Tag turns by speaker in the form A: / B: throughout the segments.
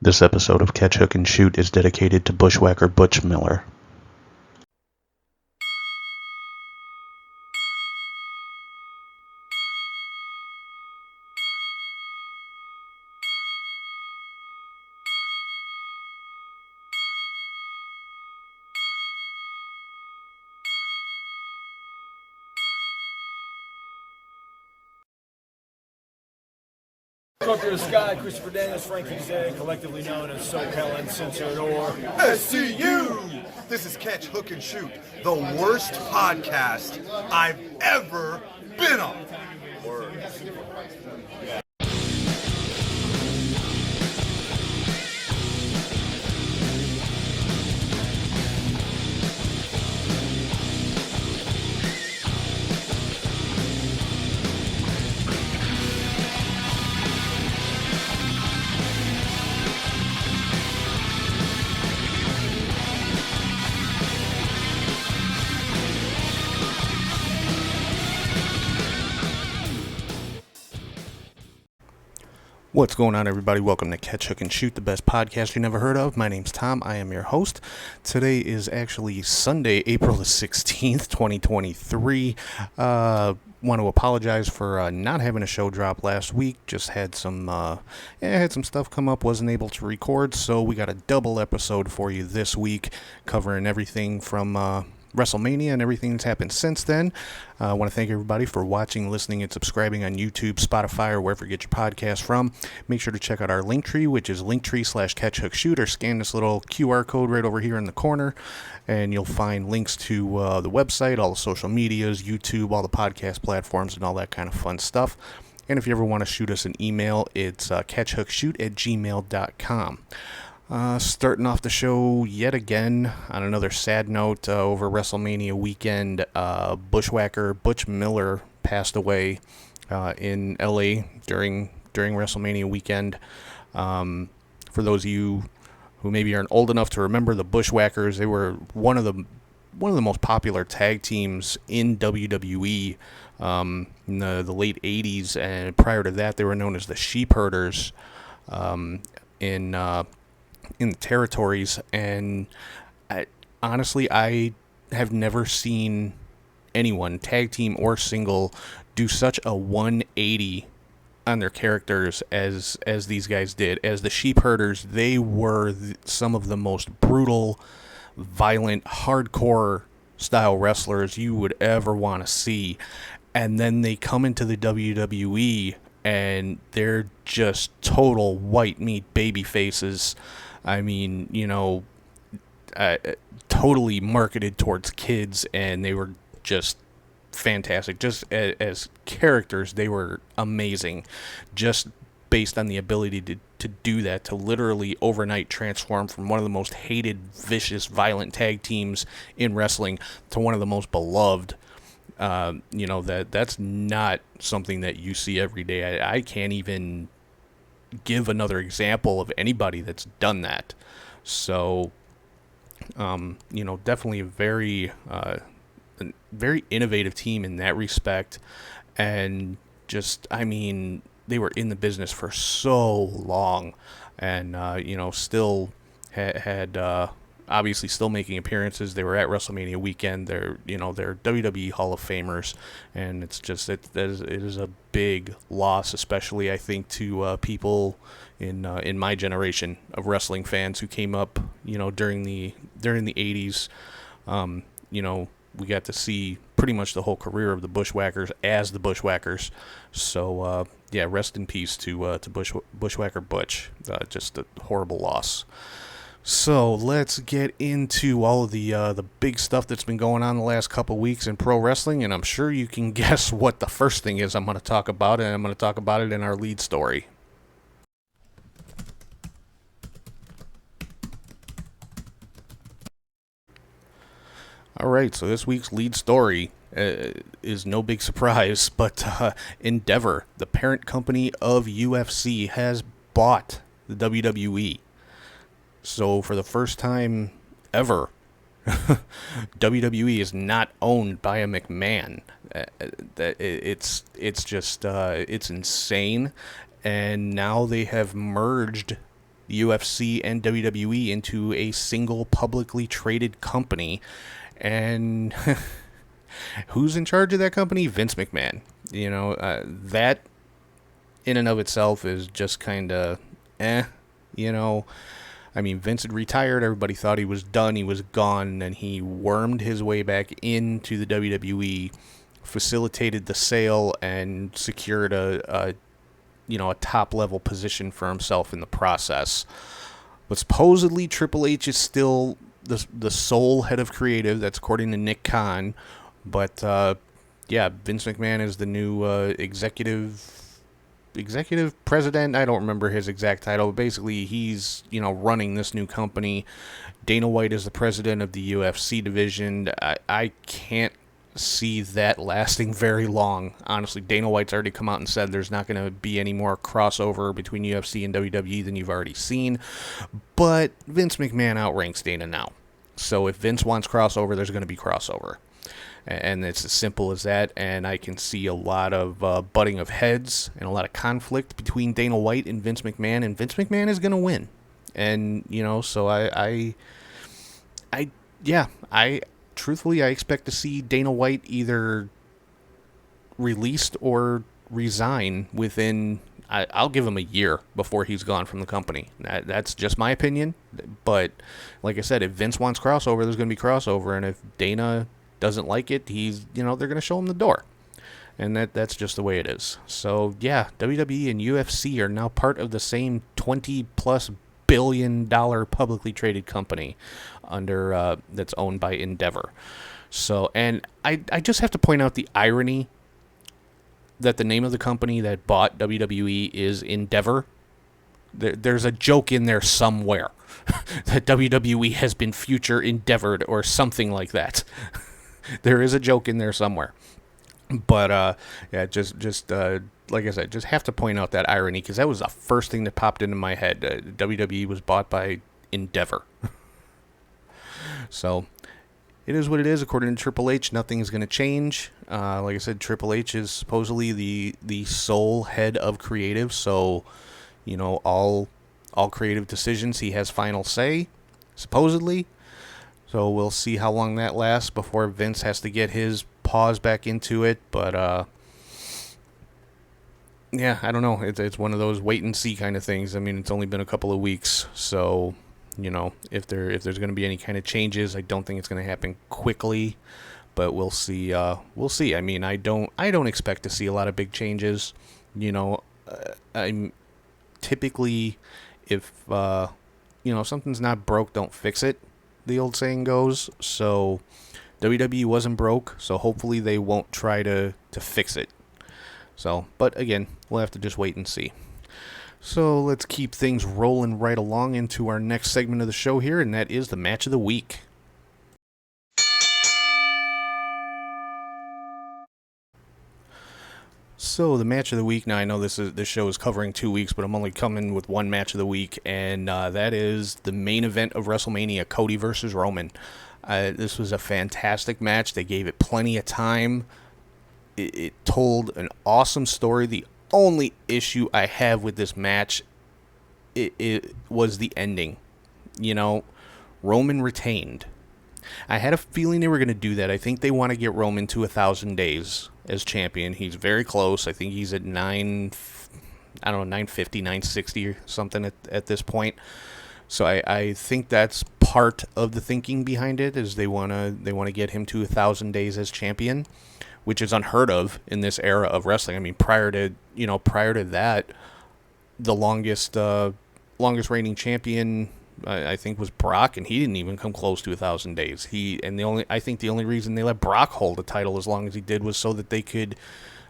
A: This episode of Catch, Hook, and Shoot is dedicated to bushwhacker Butch Miller.
B: Up to the sky, Christopher Daniels, Frankie Zay, collectively known as SoCal Uncensored or
C: SCU! This is Catch, Hook, and Shoot, the worst podcast I've ever been on. Word.
A: What's going on, everybody? Welcome to Catch, Hook, and Shoot, the best podcast you never heard of. My name's Tom. I am your host. Today is actually Sunday, April the 16th, 2023. Want to apologize for not having a show drop last week. Just had some stuff come up, wasn't able to record, so we got a double episode for you this week, covering everything from Wrestlemania and everything that's happened since then. I want to thank everybody for watching, listening, and subscribing on YouTube, Spotify, or wherever you get your podcast from. Make sure to check out our Linktree, which is linktree/catchhookshoot, or scan this little QR code right over here in the corner, and you'll find links to the website, all the social medias, YouTube, all the podcast platforms, and all that kind of fun stuff. And if you ever want to shoot us an email, it's catchhookshoot@gmail.com. Starting off the show yet again on another sad note, over WrestleMania weekend, bushwhacker Butch Miller passed away in LA during WrestleMania weekend. For those of you who maybe aren't old enough to remember the Bushwhackers, they were one of the most popular tag teams in WWE in the late 80s, and prior to that they were known as the Sheepherders in the territories. And honestly, I have never seen anyone, tag team or single, do such a 180 on their characters as these guys did. As the Sheepherders, they were some of the most brutal, violent, hardcore style wrestlers you would ever want to see. And then they come into the WWE and they're just total white meat baby faces. I mean, totally marketed towards kids, and they were just fantastic. Just as characters, they were amazing. Just based on the ability to do that, to literally overnight transform from one of the most hated, vicious, violent tag teams in wrestling to one of the most beloved. That's not something that you see every day. I can't even give another example of anybody that's done that. So, definitely a very innovative team in that respect. And just, I mean, they were in the business for so long, and, still had obviously still making appearances. They were at WrestleMania weekend. They're WWE Hall of Famers, and it's just it is a big loss, especially I think to people in my generation of wrestling fans who came up during the 80s. We got to see pretty much the whole career of the Bushwhackers as the Bushwhackers. So rest in peace to Bushwhacker Butch. Just a horrible loss. So let's get into all of the big stuff that's been going on the last couple weeks in pro wrestling, and I'm sure you can guess what the first thing is I'm going to talk about, and I'm going to talk about it in our lead story. All right, so this week's lead story is no big surprise, but Endeavor, the parent company of UFC, has bought the WWE. So for the first time ever, WWE is not owned by a McMahon. It's insane. And now they have merged the UFC and WWE into a single publicly traded company. And who's in charge of that company? Vince McMahon. That in and of itself is just kind of Vince had retired. Everybody thought he was done. He was gone. And he wormed his way back into the WWE, facilitated the sale, and secured a top-level position for himself in the process. But supposedly Triple H is still the sole head of creative. That's according to Nick Khan. But, Vince McMahon is the new executive president. I don't remember his exact title. But basically, he's, running this new company. Dana White is the president of the UFC division. I can't see that lasting very long. Honestly, Dana White's already come out and said there's not going to be any more crossover between UFC and WWE than you've already seen. But Vince McMahon outranks Dana now. So if Vince wants crossover, there's going to be crossover. And it's as simple as that. And I can see a lot of butting of heads and a lot of conflict between Dana White and Vince McMahon. And Vince McMahon is going to win. And, so truthfully, I expect to see Dana White either released or resign within, I'll give him a year before he's gone from the company. That's just my opinion. But like I said, if Vince wants crossover, there's going to be crossover. And if Dana doesn't like it, they're going to show him the door. And that's just the way it is. So, yeah, WWE and UFC are now part of the same $20+ billion publicly traded company under that's owned by Endeavor. So, and I just have to point out the irony that the name of the company that bought WWE is Endeavor. There's a joke in there somewhere that WWE has been future endeavored or something like that. There is a joke in there somewhere. But, just like I said, just have to point out that irony, because that was the first thing that popped into my head. WWE was bought by Endeavor. So, it is what it is. According to Triple H, nothing is going to change. Like I said, Triple H is supposedly the sole head of creative, so, all creative decisions, he has final say, supposedly. So we'll see how long that lasts before Vince has to get his paws back into it. But, I don't know. It's one of those wait and see kind of things. I mean, it's only been a couple of weeks. So, if there's going to be any kind of changes, I don't think it's going to happen quickly. But we'll see. We'll see. I mean, I don't expect to see a lot of big changes. I'm typically, if something's not broke, don't fix it, the old saying goes. So WWE wasn't broke, so hopefully they won't try to fix it. So, but again, we'll have to just wait and see. So let's keep things rolling right along into our next segment of the show here, and that is the match of the week. So the match of the week, now I know this show is covering 2 weeks, but I'm only coming with one match of the week, and that is the main event of WrestleMania, Cody versus Roman. This was a fantastic match. They gave it plenty of time. It told an awesome story. The only issue I have with this match it was the ending. Roman retained. I had a feeling they were going to do that. I think they want to get Roman to 1,000 days as champion. He's very close. I think he's at 950, 960 or something at this point. So I think that's part of the thinking behind it, is they want to get him to 1,000 days as champion, which is unheard of in this era of wrestling. I mean, prior to that, the longest reigning champion, I think, was Brock, and he didn't even come close to 1,000 days. I think the only reason they let Brock hold the title as long as he did was so that they could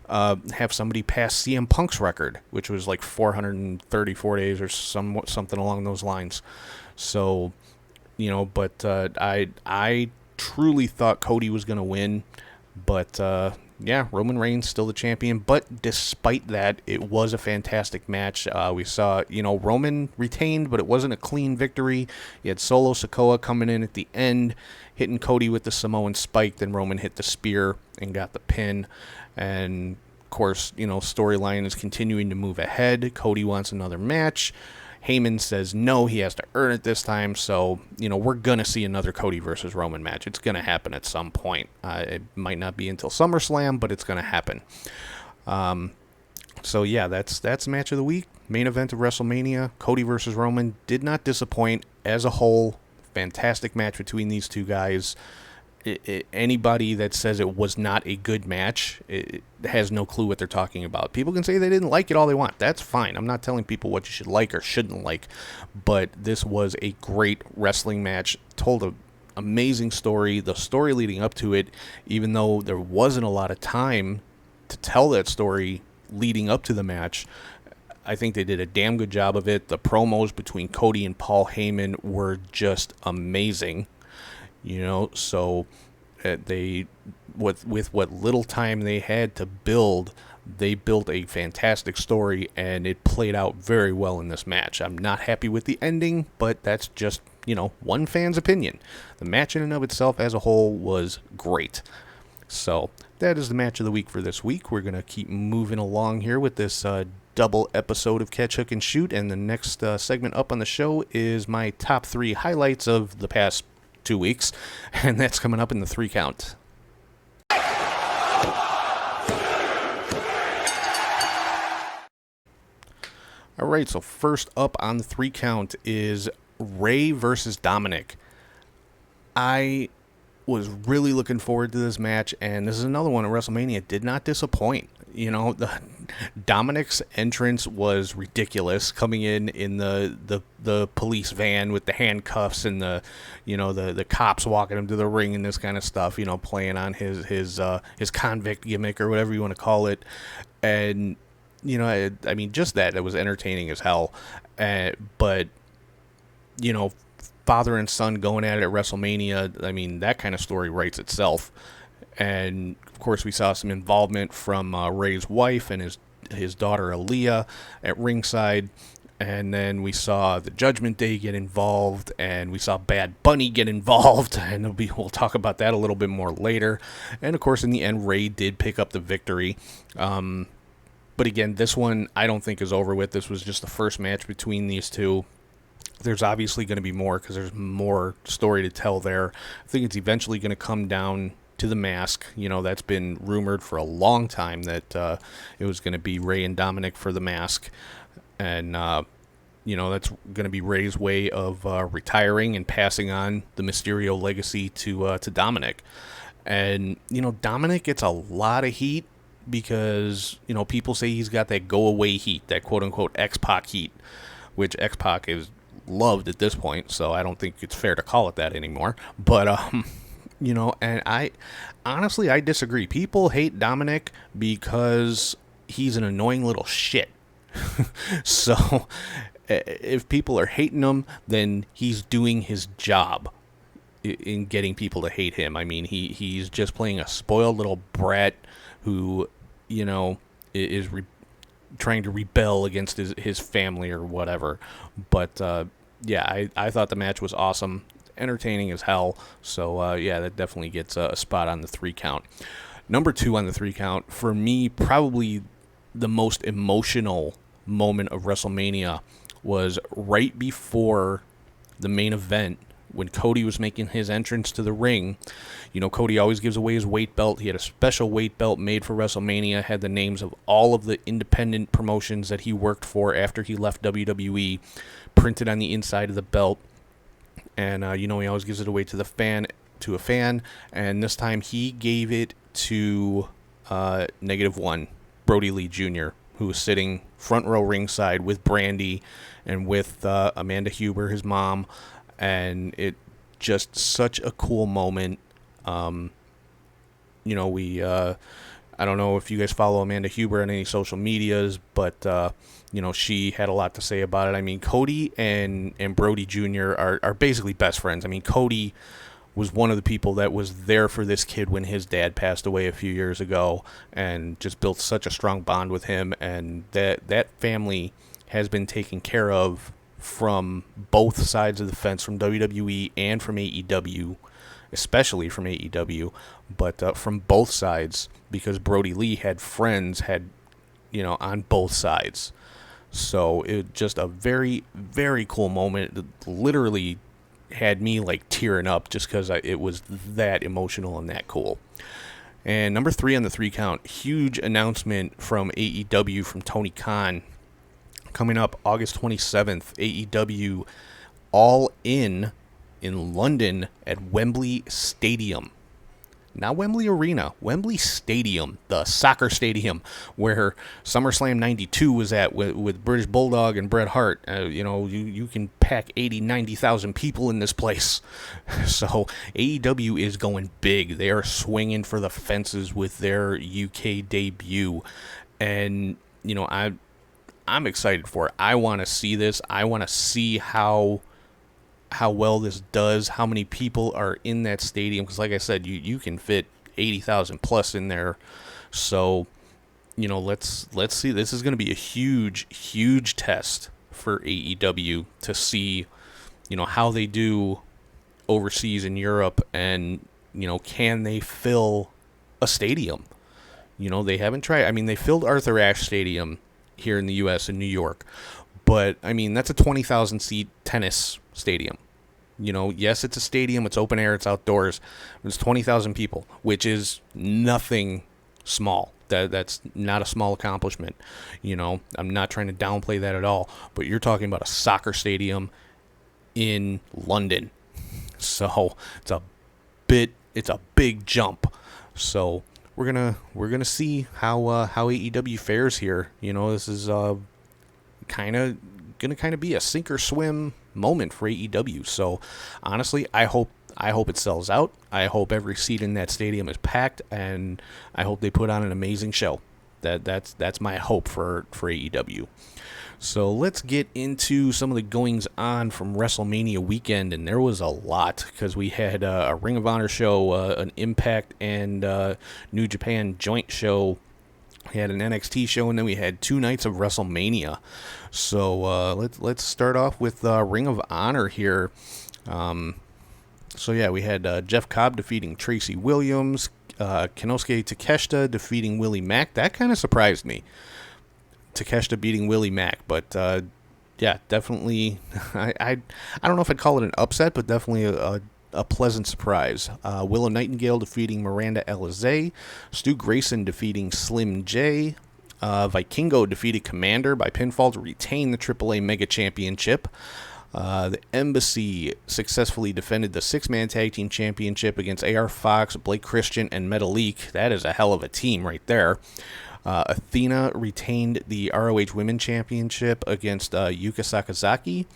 A: have somebody pass CM Punk's record, which was like 434 days or something along those lines. So, but I truly thought Cody was going to win, but Roman Reigns still the champion. But despite that, it was a fantastic match. We saw, Roman retained, but it wasn't a clean victory. You had Solo Sikoa coming in at the end, hitting Cody with the Samoan spike. Then Roman hit the spear and got the pin. And, of course, storyline is continuing to move ahead. Cody wants another match. Heyman says no, he has to earn it this time. So, we're going to see another Cody versus Roman match. It's going to happen at some point. It might not be until SummerSlam, but it's going to happen. So, yeah, that's the match of the week. Main event of WrestleMania, Cody versus Roman. Did not disappoint as a whole. Fantastic match between these two guys. Anybody that says it was not a good match it has no clue what they're talking about. People can say they didn't like it all they want. That's fine. I'm not telling people what you should like or shouldn't like. But this was a great wrestling match. Told an amazing story. The story leading up to it, even though there wasn't a lot of time to tell that story leading up to the match, I think they did a damn good job of it. The promos between Cody and Paul Heyman were just amazing. So they, with what little time they had to build, they built a fantastic story, and it played out very well in this match. I'm not happy with the ending, but that's just, one fan's opinion. The match in and of itself as a whole was great. So that is the match of the week for this week. We're going to keep moving along here with this double episode of Catch, Hook, and Shoot, and the next segment up on the show is my top 3 highlights of the past 2 weeks, and that's coming up in the 3 count. All right, so first up on the 3 count is Ray versus Dominic. I was really looking forward to this match, and this is another one at WrestleMania. Did not disappoint. Dominic's entrance was ridiculous, coming in the police van with the handcuffs and the cops walking him to the ring and this kind of stuff, playing on his convict gimmick or whatever you want to call it. And I mean, just that was entertaining as hell. But father and son going at it at WrestleMania, I mean, that kind of story writes itself. And, of course, we saw some involvement from Ray's wife and his daughter Aaliyah at ringside. And then we saw the Judgment Day get involved, and we saw Bad Bunny get involved. And we'll talk about that a little bit more later. And, of course, in the end, Ray did pick up the victory. But, again, this one I don't think is over with. This was just the first match between these two. There's obviously going to be more because there's more story to tell there. I think it's eventually going to come down to the mask. That's been rumored for a long time that it was going to be Ray and Dominic for the mask. And, that's going to be Ray's way of retiring and passing on the Mysterio legacy to Dominic. And, Dominic gets a lot of heat because, people say he's got that go-away heat, that quote-unquote X-Pac heat, which X-Pac is loved at this point, so I don't think it's fair to call it that anymore. But, and I disagree. People hate Dominic because he's an annoying little shit. So if people are hating him, then he's doing his job in getting people to hate him. I mean, he's just playing a spoiled little brat who, is trying to rebel against his family or whatever. But, I thought the match was awesome. Entertaining as hell. So, that definitely gets a spot on the 3 count. Number 2 on the 3 count, for me, probably the most emotional moment of WrestleMania was right before the main event when Cody was making his entrance to the ring. Cody always gives away his weight belt. He had a special weight belt made for WrestleMania, had the names of all of the independent promotions that he worked for after he left WWE printed on the inside of the belt. And, he always gives it away to a fan. And this time he gave it to -1, Brody Lee Jr., who was sitting front row ringside with Brandy and with Amanda Huber, his mom. And it just such a cool moment. I don't know if you guys follow Amanda Huber on any social medias, but, she had a lot to say about it. I mean, Cody and Brody Jr. are basically best friends. I mean, Cody was one of the people that was there for this kid when his dad passed away a few years ago and just built such a strong bond with him. And that family has been taken care of from both sides of the fence, from WWE and from AEW, especially from AEW, but from both sides, because Brody Lee had friends on both sides. So it just a very, very cool moment. It literally had me like tearing up just because it was that emotional and that cool. And number 3 on the 3 count, huge announcement from AEW from Tony Khan. Coming up August 27th, AEW All In London at Wembley Stadium. Not Wembley Arena, Wembley Stadium, the soccer stadium where SummerSlam 92 was at with British Bulldog and Bret Hart. You can pack 80, 90,000 people in this place. So AEW is going big. They are swinging for the fences with their UK debut. And, I'm excited for it. I want to see this. I want to see how well this does, how many people are in that stadium, because like I said, you can fit 80,000 plus in there. So let's see. This is going to be a huge test for AEW to see how they do overseas in Europe, and can they fill a stadium. They haven't tried. I mean, they filled Arthur Ashe Stadium here in the US in New York, but I mean, that's a 20,000 seat tennis stadium. Yes, it's a stadium, it's open air, it's outdoors. It's 20,000 people, which is nothing small. That's not a small accomplishment. I'm not trying to downplay that at all, but you're talking about a soccer stadium in London. So it's a big jump. So we're gonna see how AEW fares here. This is gonna be a sink or swim moment for AEW. So honestly, I hope it sells out. I hope every seat in that stadium is packed, and I hope they put on an amazing show. That's my hope for AEW. So let's get into some of the goings on from WrestleMania weekend, and there was a lot because we had a Ring of Honor show, an Impact and New Japan joint show. We had an NXT show, and then we had 2 nights of WrestleMania. So let's start off with Ring of Honor here. We had Jeff Cobb defeating Tracy Williams, Konosuke Takeshita defeating Willie Mack. That kind of surprised me. Takeshita beating Willie Mack, but definitely. I don't know if I'd call it an upset, but definitely a pleasant surprise. Willow Nightingale defeating Miranda Alizé, Stu Grayson defeating Slim J, Vikingo defeated Commander by pinfall to retain the AAA Mega Championship. The Embassy successfully defended the 6-man tag team championship against AR Fox, Blake Christian, and Metalik. That is a hell of a team right there. Athena retained the ROH Women's Championship against Yuka Sakazaki.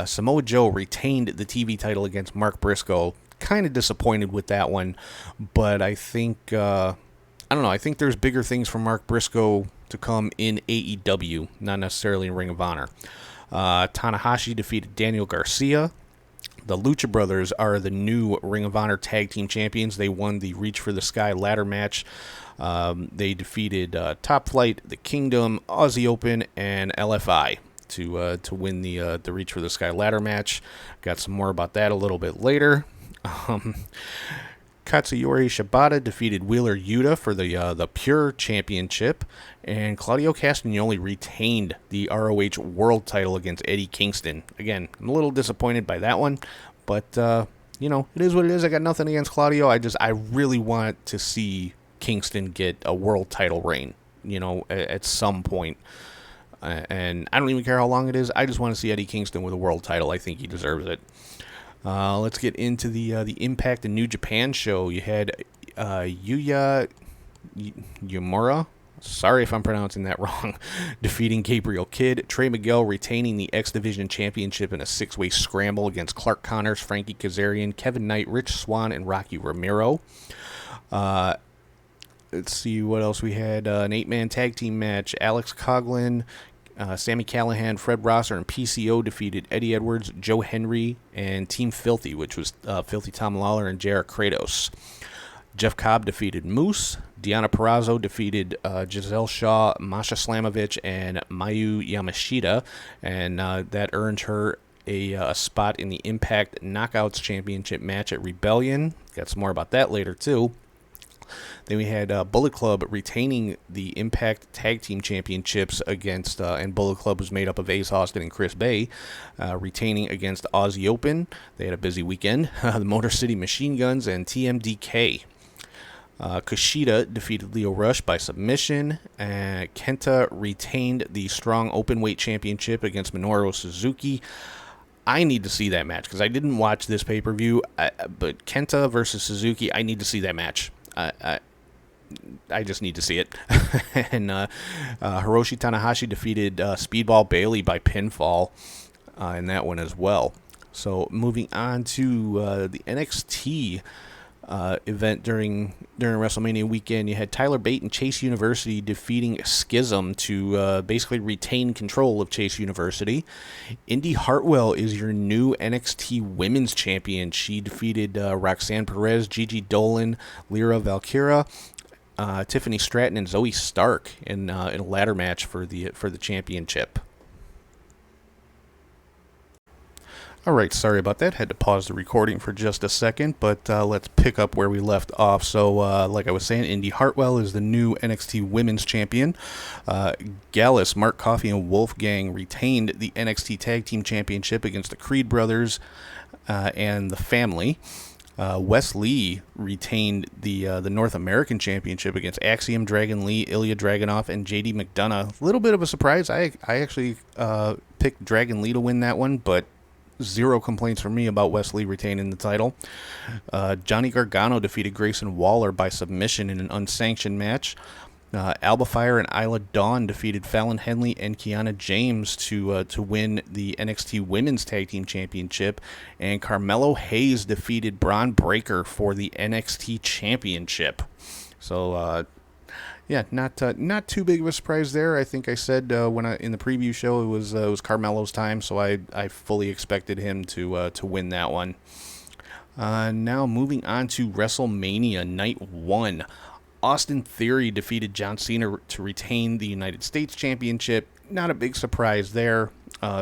A: Samoa Joe retained the TV title against Mark Briscoe. Kind of disappointed with that one, but I think, I don't know, I think there's bigger things for Mark Briscoe to come in AEW, not necessarily in Ring of Honor. Tanahashi defeated Daniel Garcia. The Lucha Brothers are the new Ring of Honor Tag Team Champions. They won the Reach for the Sky ladder match. They defeated Top Flight, The Kingdom, Aussie Open, and LFI to win the Reach for the Sky ladder match. Got some more about that a little bit later. Katsuyori Shibata defeated Wheeler Yuta for the Pure Championship, and Claudio Castagnoli retained the ROH World title against Eddie Kingston. Again, I'm a little disappointed by that one, but it is what it is. I got nothing against Claudio. I really want to see Kingston get a world title reign, at some point. And I don't even care how long it is. I just want to see Eddie Kingston with a world title. I think he deserves it. Let's get into the Impact and New Japan show. You had Yuya Uemura, sorry if I'm pronouncing that wrong, defeating Gabriel Kidd. Trey Miguel retaining the X Division Championship in a 6-way scramble against Clark Connors, Frankie Kazarian, Kevin Knight, Rich Swann, and Rocky Romero. Let's see what else we had. An 8-man tag team match. Alex Coughlin, Sami Callihan, Fred Rosser, and PCO defeated Eddie Edwards, Joe Henry, and Team Filthy, which was Filthy Tom Lawler and JR Kratos. Jeff Cobb defeated Moose. Deonna Purrazzo defeated Giselle Shaw, Masha Slamovich, and Mayu Yamashita, and that earned her a spot in the Impact Knockouts Championship match at Rebellion. Got some more about that later, too. Then we had Bullet Club retaining the Impact Tag Team Championships against, and Bullet Club was made up of Ace Austin and Chris Bay, retaining against Aussie Open. They had a busy weekend. The Motor City Machine Guns and TMDK. Kushida defeated Lio Rush by submission. Kenta retained the Strong Openweight Championship against Minoru Suzuki. I need to see that match because I didn't watch this pay-per-view, but Kenta versus Suzuki, I need to see that match. I just need to see it. And Hiroshi Tanahashi defeated Speedball Bailey by pinfall in that one as well. So moving on to the NXT event during WrestleMania weekend, you had Tyler Bate and Chase University defeating Schism to basically retain control of Chase University. Indy Hartwell is your new NXT Women's Champion. She defeated Roxanne Perez, Gigi Dolan, Lyra Valkyria, Tiffany Stratton, and Zoe Stark in a ladder match for the championship. All right, sorry about that. Had to pause the recording for just a second, but let's pick up where we left off. So, like I was saying, Indy Hartwell is the new NXT Women's Champion. Gallus, Mark Coffey, and Wolfgang retained the NXT Tag Team Championship against the Creed Brothers and the Family. Wes Lee retained the North American Championship against Axiom, Dragon Lee, Ilya Dragunov, and JD McDonough. A little bit of a surprise. I actually picked Dragon Lee to win that one, but zero complaints from me about Wes Lee retaining the title. Johnny Gargano defeated Grayson Waller by submission in an unsanctioned match. Alba Fire and Isla Dawn defeated Fallon Henley and Kiana James to win the NXT Women's Tag Team Championship. And Carmelo Hayes defeated Bron Breakker for the NXT Championship. So, yeah, not too big of a surprise there. I think I said in the preview show it was Carmelo's time, so I fully expected him to win that one. Now moving on to WrestleMania Night 1. Austin Theory defeated John Cena to retain the United States Championship. Not a big surprise there.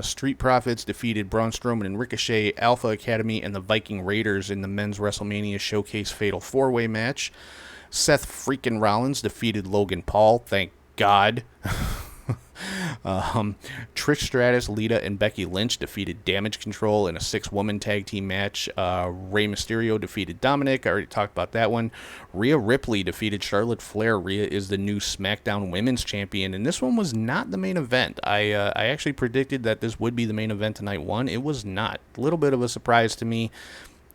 A: Street Profits defeated Braun Strowman and Ricochet, Alpha Academy, and the Viking Raiders in the Men's WrestleMania Showcase Fatal 4-Way match. Seth freaking Rollins defeated Logan Paul. Thank God. Trish Stratus, Lita, and Becky Lynch defeated Damage Control in a 6-woman tag team match. Rey Mysterio defeated Dominic. I already talked about that one. Rhea Ripley defeated Charlotte Flair. Rhea is the new SmackDown Women's Champion, and this one was not the main event. I actually predicted that this would be the main event tonight. It was not. A little bit of a surprise to me.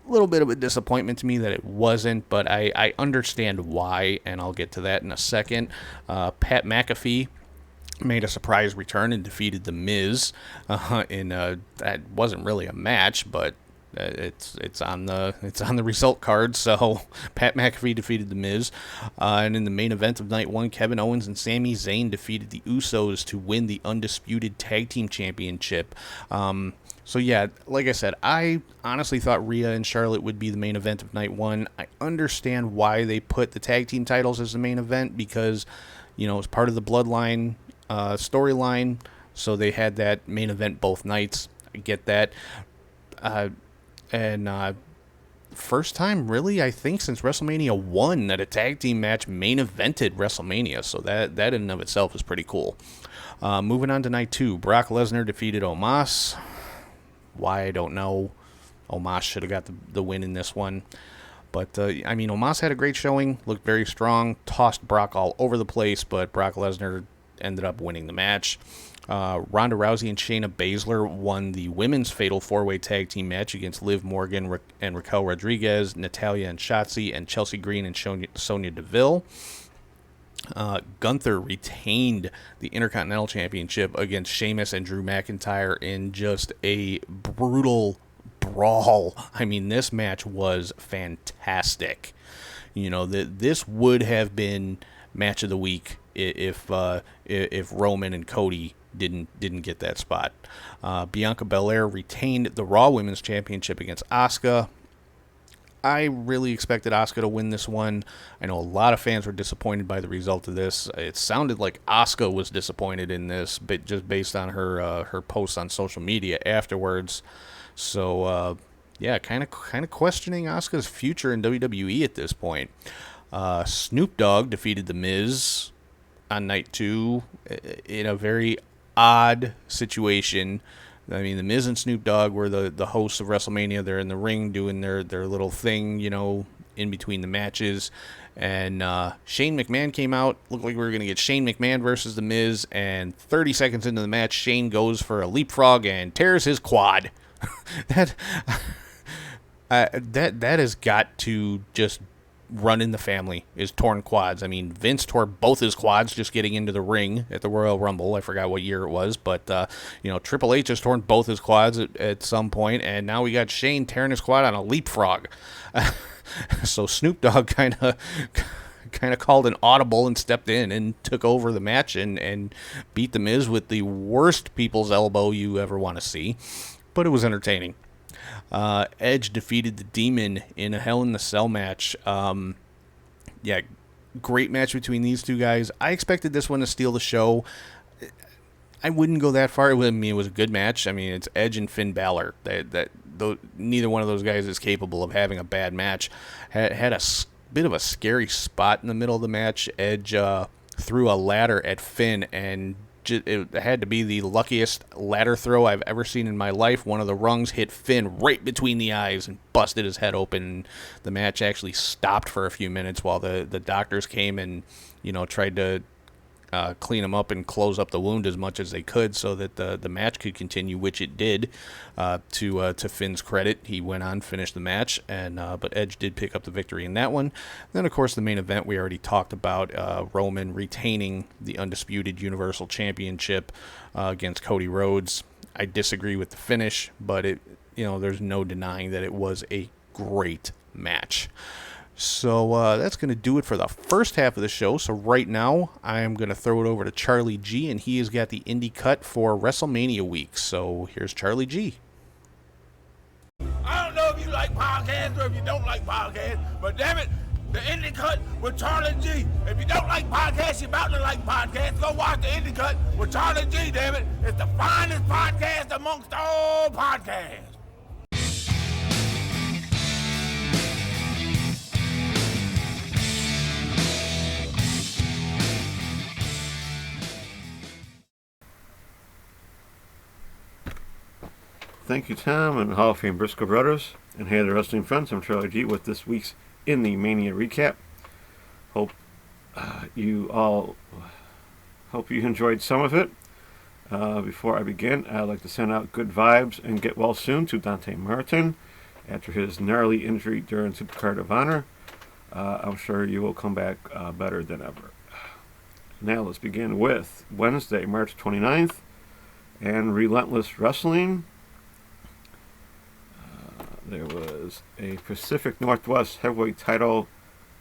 A: A little bit of a disappointment to me that it wasn't, but I understand why, and I'll get to that in a second. Pat McAfee made a surprise return and defeated The Miz in that wasn't really a match, but it's on the result card. So Pat McAfee defeated The Miz, and in the main event of night 1, Kevin Owens and Sami Zayn defeated the Usos to win the undisputed tag team championship. So yeah, like I said, I honestly thought Rhea and Charlotte would be the main event of night 1. I understand why they put the tag team titles as the main event because, it's part of the Bloodline storyline, so they had that main event both nights. I get that. And first time, really, I think, since WrestleMania 1 that a tag team match main evented WrestleMania, so that in and of itself is pretty cool. Moving on to night 2, Brock Lesnar defeated Omos. Why, I don't know. Omos should have got the win in this one. But, Omos had a great showing, looked very strong, tossed Brock all over the place, but Brock Lesnar ended up winning the match. Ronda Rousey and Shayna Baszler won the women's Fatal 4-Way Tag Team match against Liv Morgan and Raquel Rodriguez, Natalya and Shotzi, and Chelsea Green and Sonya Deville. Gunther retained the Intercontinental Championship against Sheamus and Drew McIntyre in just a brutal brawl. This match was fantastic. This would have been match of the week if Roman and Cody didn't get that spot. Bianca Belair retained the Raw Women's Championship against Asuka. I really expected Asuka to win this one. I know a lot of fans were disappointed by the result of this. It sounded like Asuka was disappointed in this, but just based on her posts on social media afterwards. So yeah, kind of questioning Asuka's future in WWE at this point. Snoop Dogg defeated The Miz on night 2 in a very odd situation. I mean, The Miz and Snoop Dogg were the hosts of WrestleMania. They're in the ring doing their little thing, in between the matches. And Shane McMahon came out. Looked like we were going to get Shane McMahon versus The Miz. And 30 seconds into the match, Shane goes for a leapfrog and tears his quad. that has got to just run in the family, is torn quads. I mean, Vince tore both his quads just getting into the ring at the Royal Rumble. I forgot what year it was, but Triple H has torn both his quads at some point, and now we got Shane tearing his quad on a leapfrog. So Snoop Dogg kind of called an audible and stepped in and took over the match and beat The Miz with the worst people's elbow you ever want to see, but it was entertaining. Edge defeated the Demon in a Hell in the Cell match. Great match between these two guys. I expected this one to steal the show. I wouldn't go that far. It was a good match. I mean, it's Edge and Finn Balor. Neither one of those guys is capable of having a bad match. Had a bit of a scary spot in the middle of the match. Edge threw a ladder at Finn, and it had to be the luckiest ladder throw I've ever seen in my life. One of the rungs hit Finn right between the eyes and busted his head open. The match actually stopped for a few minutes while the doctors came and tried to clean him up and close up the wound as much as they could so that the match could continue, which it did. To Finn's credit, he went on, finished the match, but Edge did pick up the victory in that one. Then, of course, the main event we already talked about, Roman retaining the undisputed Universal Championship against Cody Rhodes. I disagree with the finish, but there's no denying that it was a great match. So that's going to do it for the first half of the show. So right now, I'm going to throw it over to Charlie G, and he has got the indie cut for WrestleMania week. So here's Charlie G.
D: I don't know if you like podcasts or if you don't like podcasts, but damn it, the indie cut with Charlie G. If you don't like podcasts, you're about to like podcasts, go watch the indie cut with Charlie G, damn it. It's the finest podcast amongst all podcasts.
E: Thank you, Tom, and Hall of Fame Briscoe Brothers. And hey, the wrestling friends, I'm Charlie G with this week's In the Mania recap. Hope you enjoyed some of it. Before I begin, I'd like to send out good vibes and get well soon to Dante Martin after his gnarly injury during Supercard of Honor. I'm sure you will come back better than ever. Now let's begin with Wednesday, March 29th, and Relentless Wrestling. There was a Pacific Northwest Heavyweight Title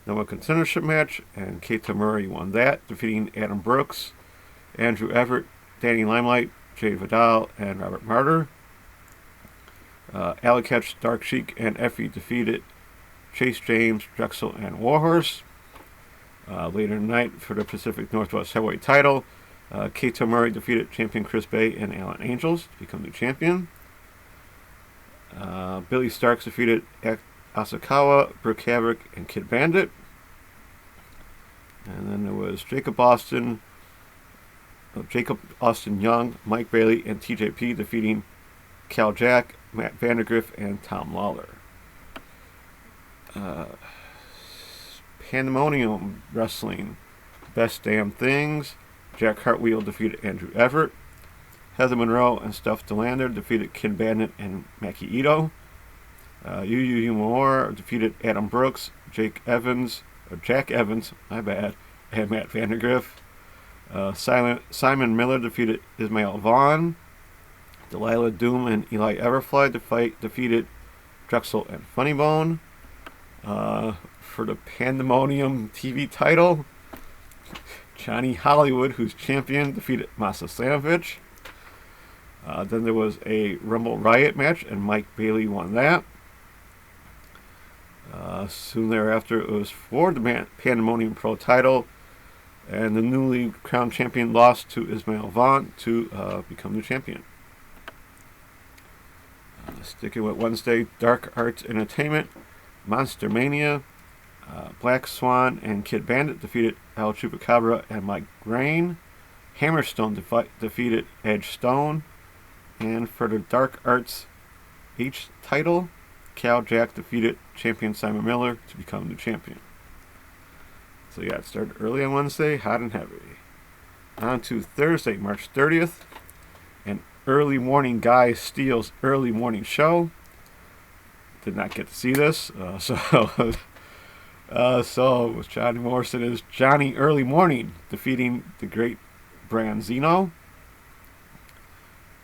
E: No Contendership match, and Keita Murray won that, defeating Adam Brooks, Andrew Everett, Danny Limelight, Jay Vidal, and Robert Martyr. Aliketch, Dark Sheik, and Effie defeated Chase James, Drexel, and Warhorse. Later in the night, for the Pacific Northwest Heavyweight Title, Keita Murray defeated champion Chris Bay and Alan Angels to become the champion. Billy Starks defeated Asakawa, Brooke Havoc, and Kid Bandit. And then there was Jacob Austin Young, Mike Bailey, and TJP defeating Cal Jack, Matt Vandergriff, and Tom Lawler. Pandemonium Wrestling, Best Damn Things. Jack Hartwheel defeated Andrew Everett. Heather Monroe and Steph Delander defeated Kid Bandit and Maki Ito. Yu Uemura defeated Adam Brooks, Jack Evans, my bad, and Matt Vandergriff. Simon Miller defeated Ismail Vaughn. Delilah Doom and Eli Everfly defeated Drexel and Funnybone. For the Pandemonium TV title, Johnny Hollywood, who's champion, defeated Masa Slamovich. Then there was a Rumble Riot match, and Mike Bailey won that. Soon thereafter, it was for the Pandemonium Pro title, and the newly crowned champion lost to Ismail Vaughn to become the champion. Sticking with Wednesday, Dark Arts Entertainment, Monster Mania. Black Swan and Kid Bandit defeated El Chupacabra and Mike Rain. Hammerstone defeated Edge Stone. And for the Dark Arts H title, Cal Jack defeated champion Simon Miller to become the champion. So yeah, it started early on Wednesday, hot and heavy. On to Thursday, March 30th, an early morning guy steals early morning show. Did not get to see this, so it was Johnny Morrison as Johnny Early Morning defeating the great Branzino.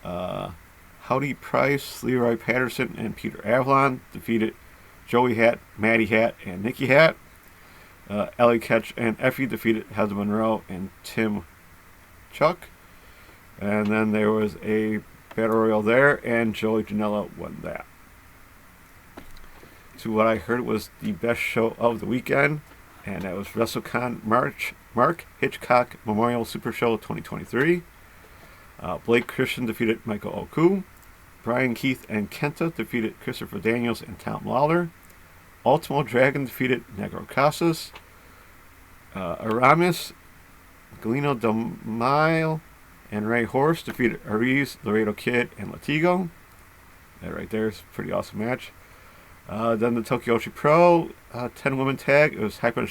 E: Howdy Price, Leroy Patterson, and Peter Avalon defeated Joey Hat, Maddie Hat, and Nikki Hat. Ellie Ketch and Effie defeated Heather Monroe and Tim Chuck. And then there was a battle royal there, and Joey Janela won that. To what I heard was the best show of the weekend, and that was WrestleCon Mark Hitchcock Memorial Super Show 2023. Blake Christian defeated Michael Oku. Brian Keith and Kenta defeated Christopher Daniels and Tom Lawler. Ultimo Dragon defeated Negro Casas. Aramis, Galeno Del Mile, and Ray Horse defeated Ariz, Laredo Kid, and Latigo. That right there is a pretty awesome match. Then the Tokyoshi Pro 10-woman tag. It was Hyper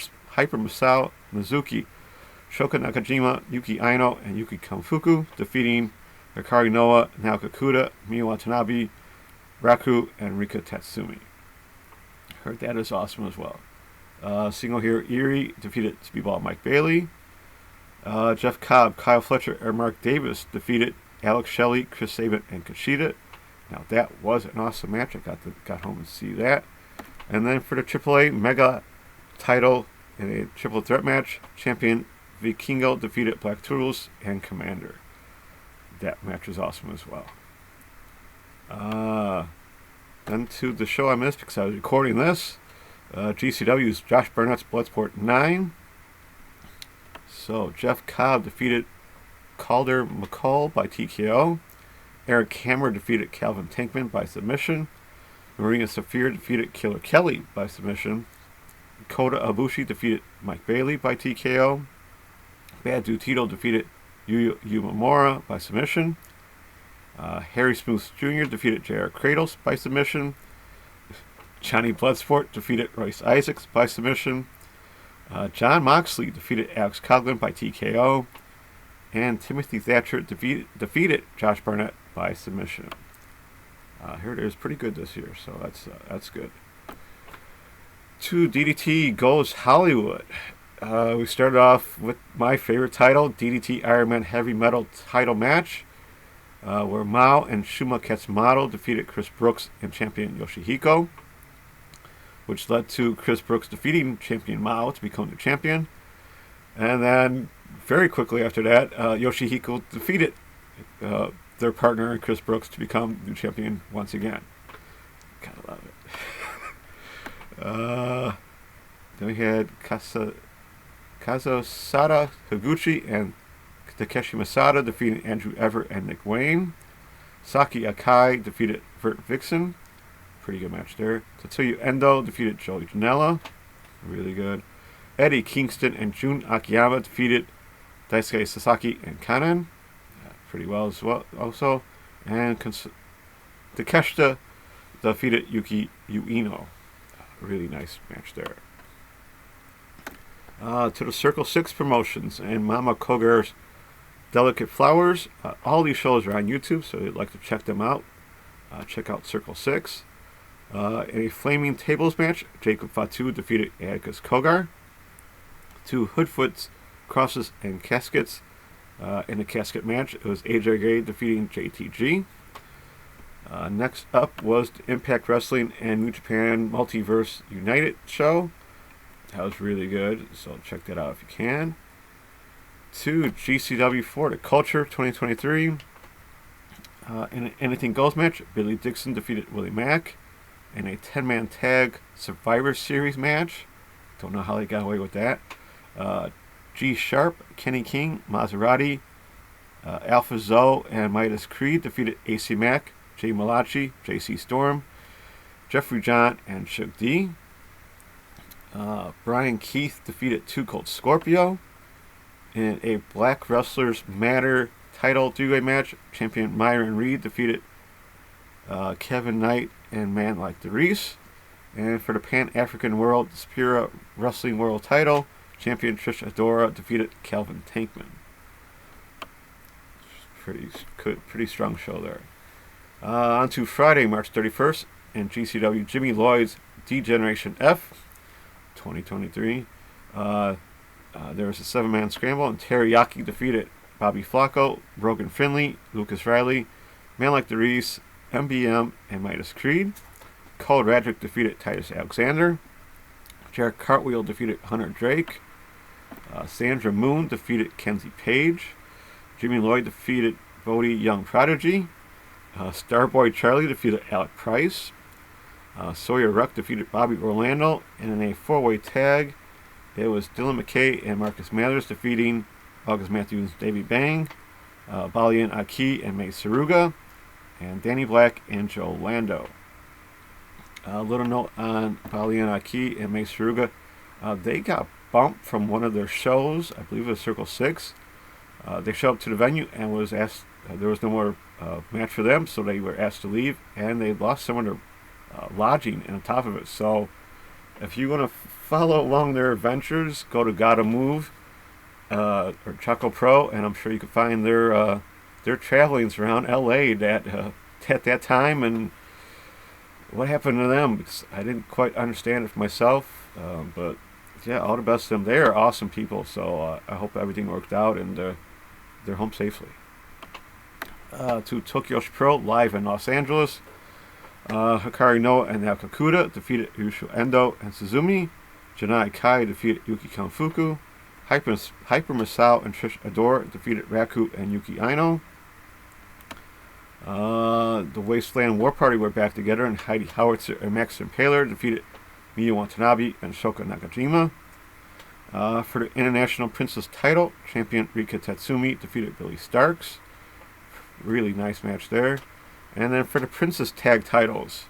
E: Masao Mizuki, Shoka Nakajima, Yuki Aino, and Yuki Kanfuku defeating Hikari Noa, Naoka Kuda, Miyu Watanabe, Raku, and Rika Tatsumi. Heard that is awesome as well. Single here, Erie defeated Speedball Mike Bailey. Jeff Cobb, Kyle Fletcher, and Mark Davis defeated Alex Shelley, Chris Sabin, and Kushida. Now that was an awesome match. I got home and see that. And then for the AAA Mega title in a triple threat match, champion Vikingo defeated Black Turtles and Commander. That match was awesome as well. Then to the show I missed because I was recording this. GCW's Josh Barnett's Bloodsport 9. So Jeff Cobb defeated Calder McCall by TKO. Eric Hammer defeated Calvin Tankman by submission. Marina Saphir defeated Killer Kelly by submission. Kota Ibushi defeated Mike Bailey by TKO. Bad Dude Tito defeated Yu Mamora by submission. Harry Smooth Jr. defeated J.R. Kratos by submission. Johnny Bloodsport defeated Royce Isaacs by submission. John Moxley defeated Alex Coughlin by TKO. And Timothy Thatcher defeated Josh Barnett by submission. Here it is, pretty good this year, so that's good. To DDT Goes Hollywood. We started off with my favorite title, DDT Iron Man Heavy Metal title match, where Mao and Shuma Katsumoto defeated Chris Brooks and champion Yoshihiko, which led to Chris Brooks defeating champion Mao to become the champion. And then very quickly after that, Yoshihiko defeated their partner Chris Brooks to become new champion once again. Gotta love it. Then we had Kazusada Higuchi and Takeshi Masada defeating Andrew Everett and Nick Wayne. Saki Akai defeated Vert Vixen. Pretty good match there. Tetsuya Endo defeated Joey Janela. Really good. Eddie Kingston and Jun Akiyama defeated Daisuke Sasaki and Kanan. Pretty well as well also. And Takeshita defeated Yuki Ueno. Really nice match there. To the Circle 6 promotions and Mama Kogar's Delicate Flowers. All these shows are on YouTube, so if you'd like to check them out, check out Circle 6. In a Flaming Tables match, Jacob Fatu defeated Atticus Kogar. 2 Hoodfoots, Crosses, and Caskets. In a casket match, it was AJ Gray defeating JTG. Next up was the Impact Wrestling and New Japan Multiverse United show. That was really good, so check that out if you can. 2 GCW for the Culture 2023. In an Anything Goes match, Billy Dixon defeated Willie Mack. In a 10-man tag Survivor Series match. Don't know how they got away with that. G Sharp, Kenny King, Maserati, Alpha Zoe, and Midas Creed defeated AC Mack, Jay Malachi, JC Storm, Jeffrey John, and Shug D. Brian Keith defeated Too Cold Scorpio. In a Black Wrestlers Matter title three-way match, champion Myron Reed defeated Kevin Knight and Man Like the Reese. And for the Pan-African World Superior Wrestling World title, champion Trish Adora defeated Calvin Tankman. Pretty strong show there. On to Friday, March 31st, in GCW Jimmy Lloyd's D-Generation F 2023. There was a 7-man scramble, and Teriyaki defeated Bobby Flacco, Brogan Finley, Lucas Riley, Man Like the Reese, MBM, and Midas Creed. Cole Radrick defeated Titus Alexander. Jarrett Cartwheel defeated Hunter Drake. Sandra Moon defeated Kenzie Page. Jimmy Lloyd defeated Bodie Young Prodigy. Starboy Charlie defeated Alec Price. Sawyer Ruck defeated Bobby Orlando. And in a 4-way tag, it was Dylan McKay and Marcus Mathers defeating August Matthews, Davey Bang, Balian Aki and May Saruga, and Danny Black and Joe Lando. A little note on Balian Aki and May Saruga. They got bumped from one of their shows, I believe it was Circle 6. They showed up to the venue and was asked, there was no more match for them, so they were asked to leave, and they lost some of their lodging on top of it. So if you want to follow along their adventures, go to Gotta Move or Choco Pro, and I'm sure you can find their travelings around LA at that time and what happened to them, because I didn't quite understand it for myself. But yeah, all the best to them. They are awesome people, so I hope everything worked out and they're home safely. To Tokyo Pro live in Los Angeles. Hikari Noa and Nakakuda defeated Yushu Endo and Suzumi. Janai Kai defeated Yuki Kanfuku. Hyper Masao and Trish Adore defeated Raku and Yuki Aino. The Wasteland War Party were back together, and Heidi Howitzer and Max Impaler defeated Miyu Watanabe and Shoka Nakajima. For the International Princess title, champion Rika Tatsumi defeated Billy Starks. Really nice match there. And then for the Princess Tag titles,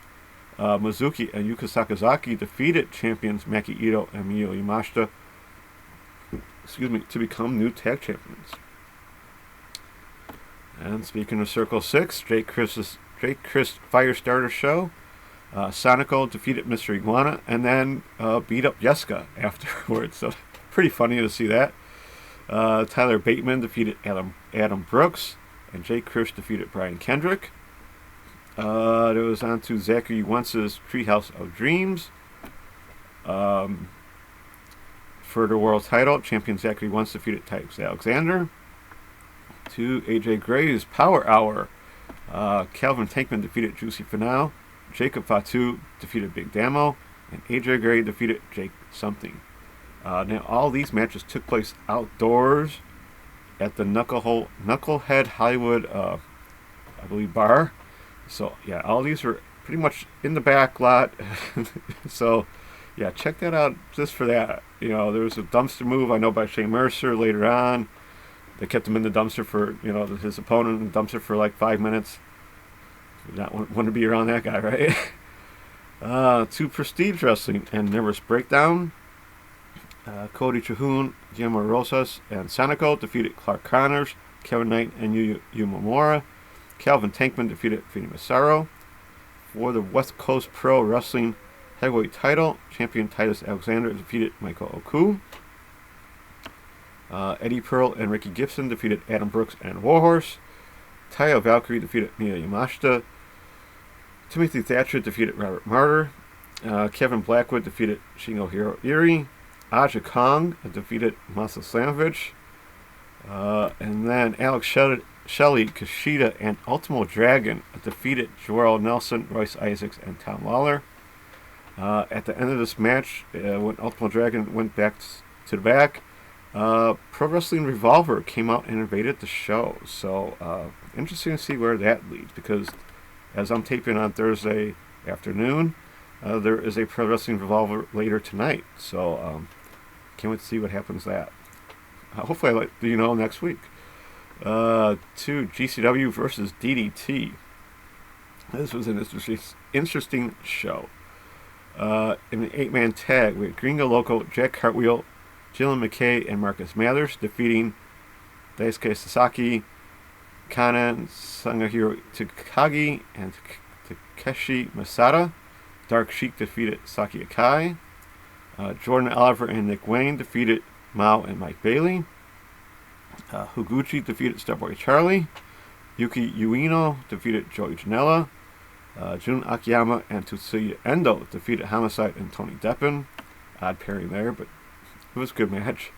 E: Mizuki and Yuka Sakazaki defeated champions Maki Ito and Miyu Yamashita, to become new tag champions. And speaking of Circle 6, Drake Chris Firestarter show, Sonico defeated Mr. Iguana and then beat up Jessica afterwards. So pretty funny to see that. Tyler Bateman defeated Adam Brooks, and Jake Chris defeated Brian Kendrick. It was on to Zachary Wentz's Treehouse of Dreams. For the world title, champion Zachary Wentz defeated Titus Alexander. To AJ Gray's Power Hour, Calvin Tankman defeated Juicy Finau. Jacob Fatu defeated Big Damo, and AJ Gray defeated Jake Something. Now all these matches took place outdoors at the Knucklehead Hollywood, I believe, bar. So yeah, all these were pretty much in the back lot. So yeah, check that out just for that. You know, there was a dumpster move I know by Shane Mercer later on. They kept him in the dumpster for, his opponent in the dumpster for like 5 minutes. You don't want to be around that guy, right? To Prestige Wrestling and Nervous Breakdown. Cody Chihun, Guillermo Rosas, and Sonico defeated Clark Connors, Kevin Knight, and Yu Momura. Calvin Tankman defeated Vinny Massaro. For the West Coast Pro Wrestling Heavyweight title, champion Titus Alexander defeated Michael Oku. Eddie Pearl and Ricky Gibson defeated Adam Brooks and Warhorse. Taya Valkyrie defeated Mia Yamashita. Timothy Thatcher defeated Robert Martyr. Kevin Blackwood defeated Shingo Hiroiri. Aja Kong defeated Masa Slamovich. And then Alex Shelley, Kushida, and Ultimo Dragon defeated Joel Nelson, Royce Isaacs, and Tom Lawler. At the end of this match, when Ultimo Dragon went back to the back, Pro Wrestling Revolver came out and invaded the show. So interesting to see where that leads, because as I'm taping on Thursday afternoon, there is a Pro Wrestling Revolver later tonight. So can't wait to see what happens that. Hopefully I'll let you know next week. To GCW versus DDT. This was an interesting show. In an 8-man tag with Gringo Loco, Jack Cartwheel, Jillian McKay, and Marcus Mathers, defeating Daisuke Sasaki, Kanan Sangahiro Takagi, and Takeshi Masada. Dark Sheik defeated Saki Akai. Jordan Oliver and Nick Wayne defeated Mao and Mike Bailey. Higuchi defeated Starboy Charlie. Yuki Ueno defeated Joey Janela. Jun Akiyama and Tetsuya Endo defeated Homicide and Tony Deppen. Odd pairing there, but it was a good match.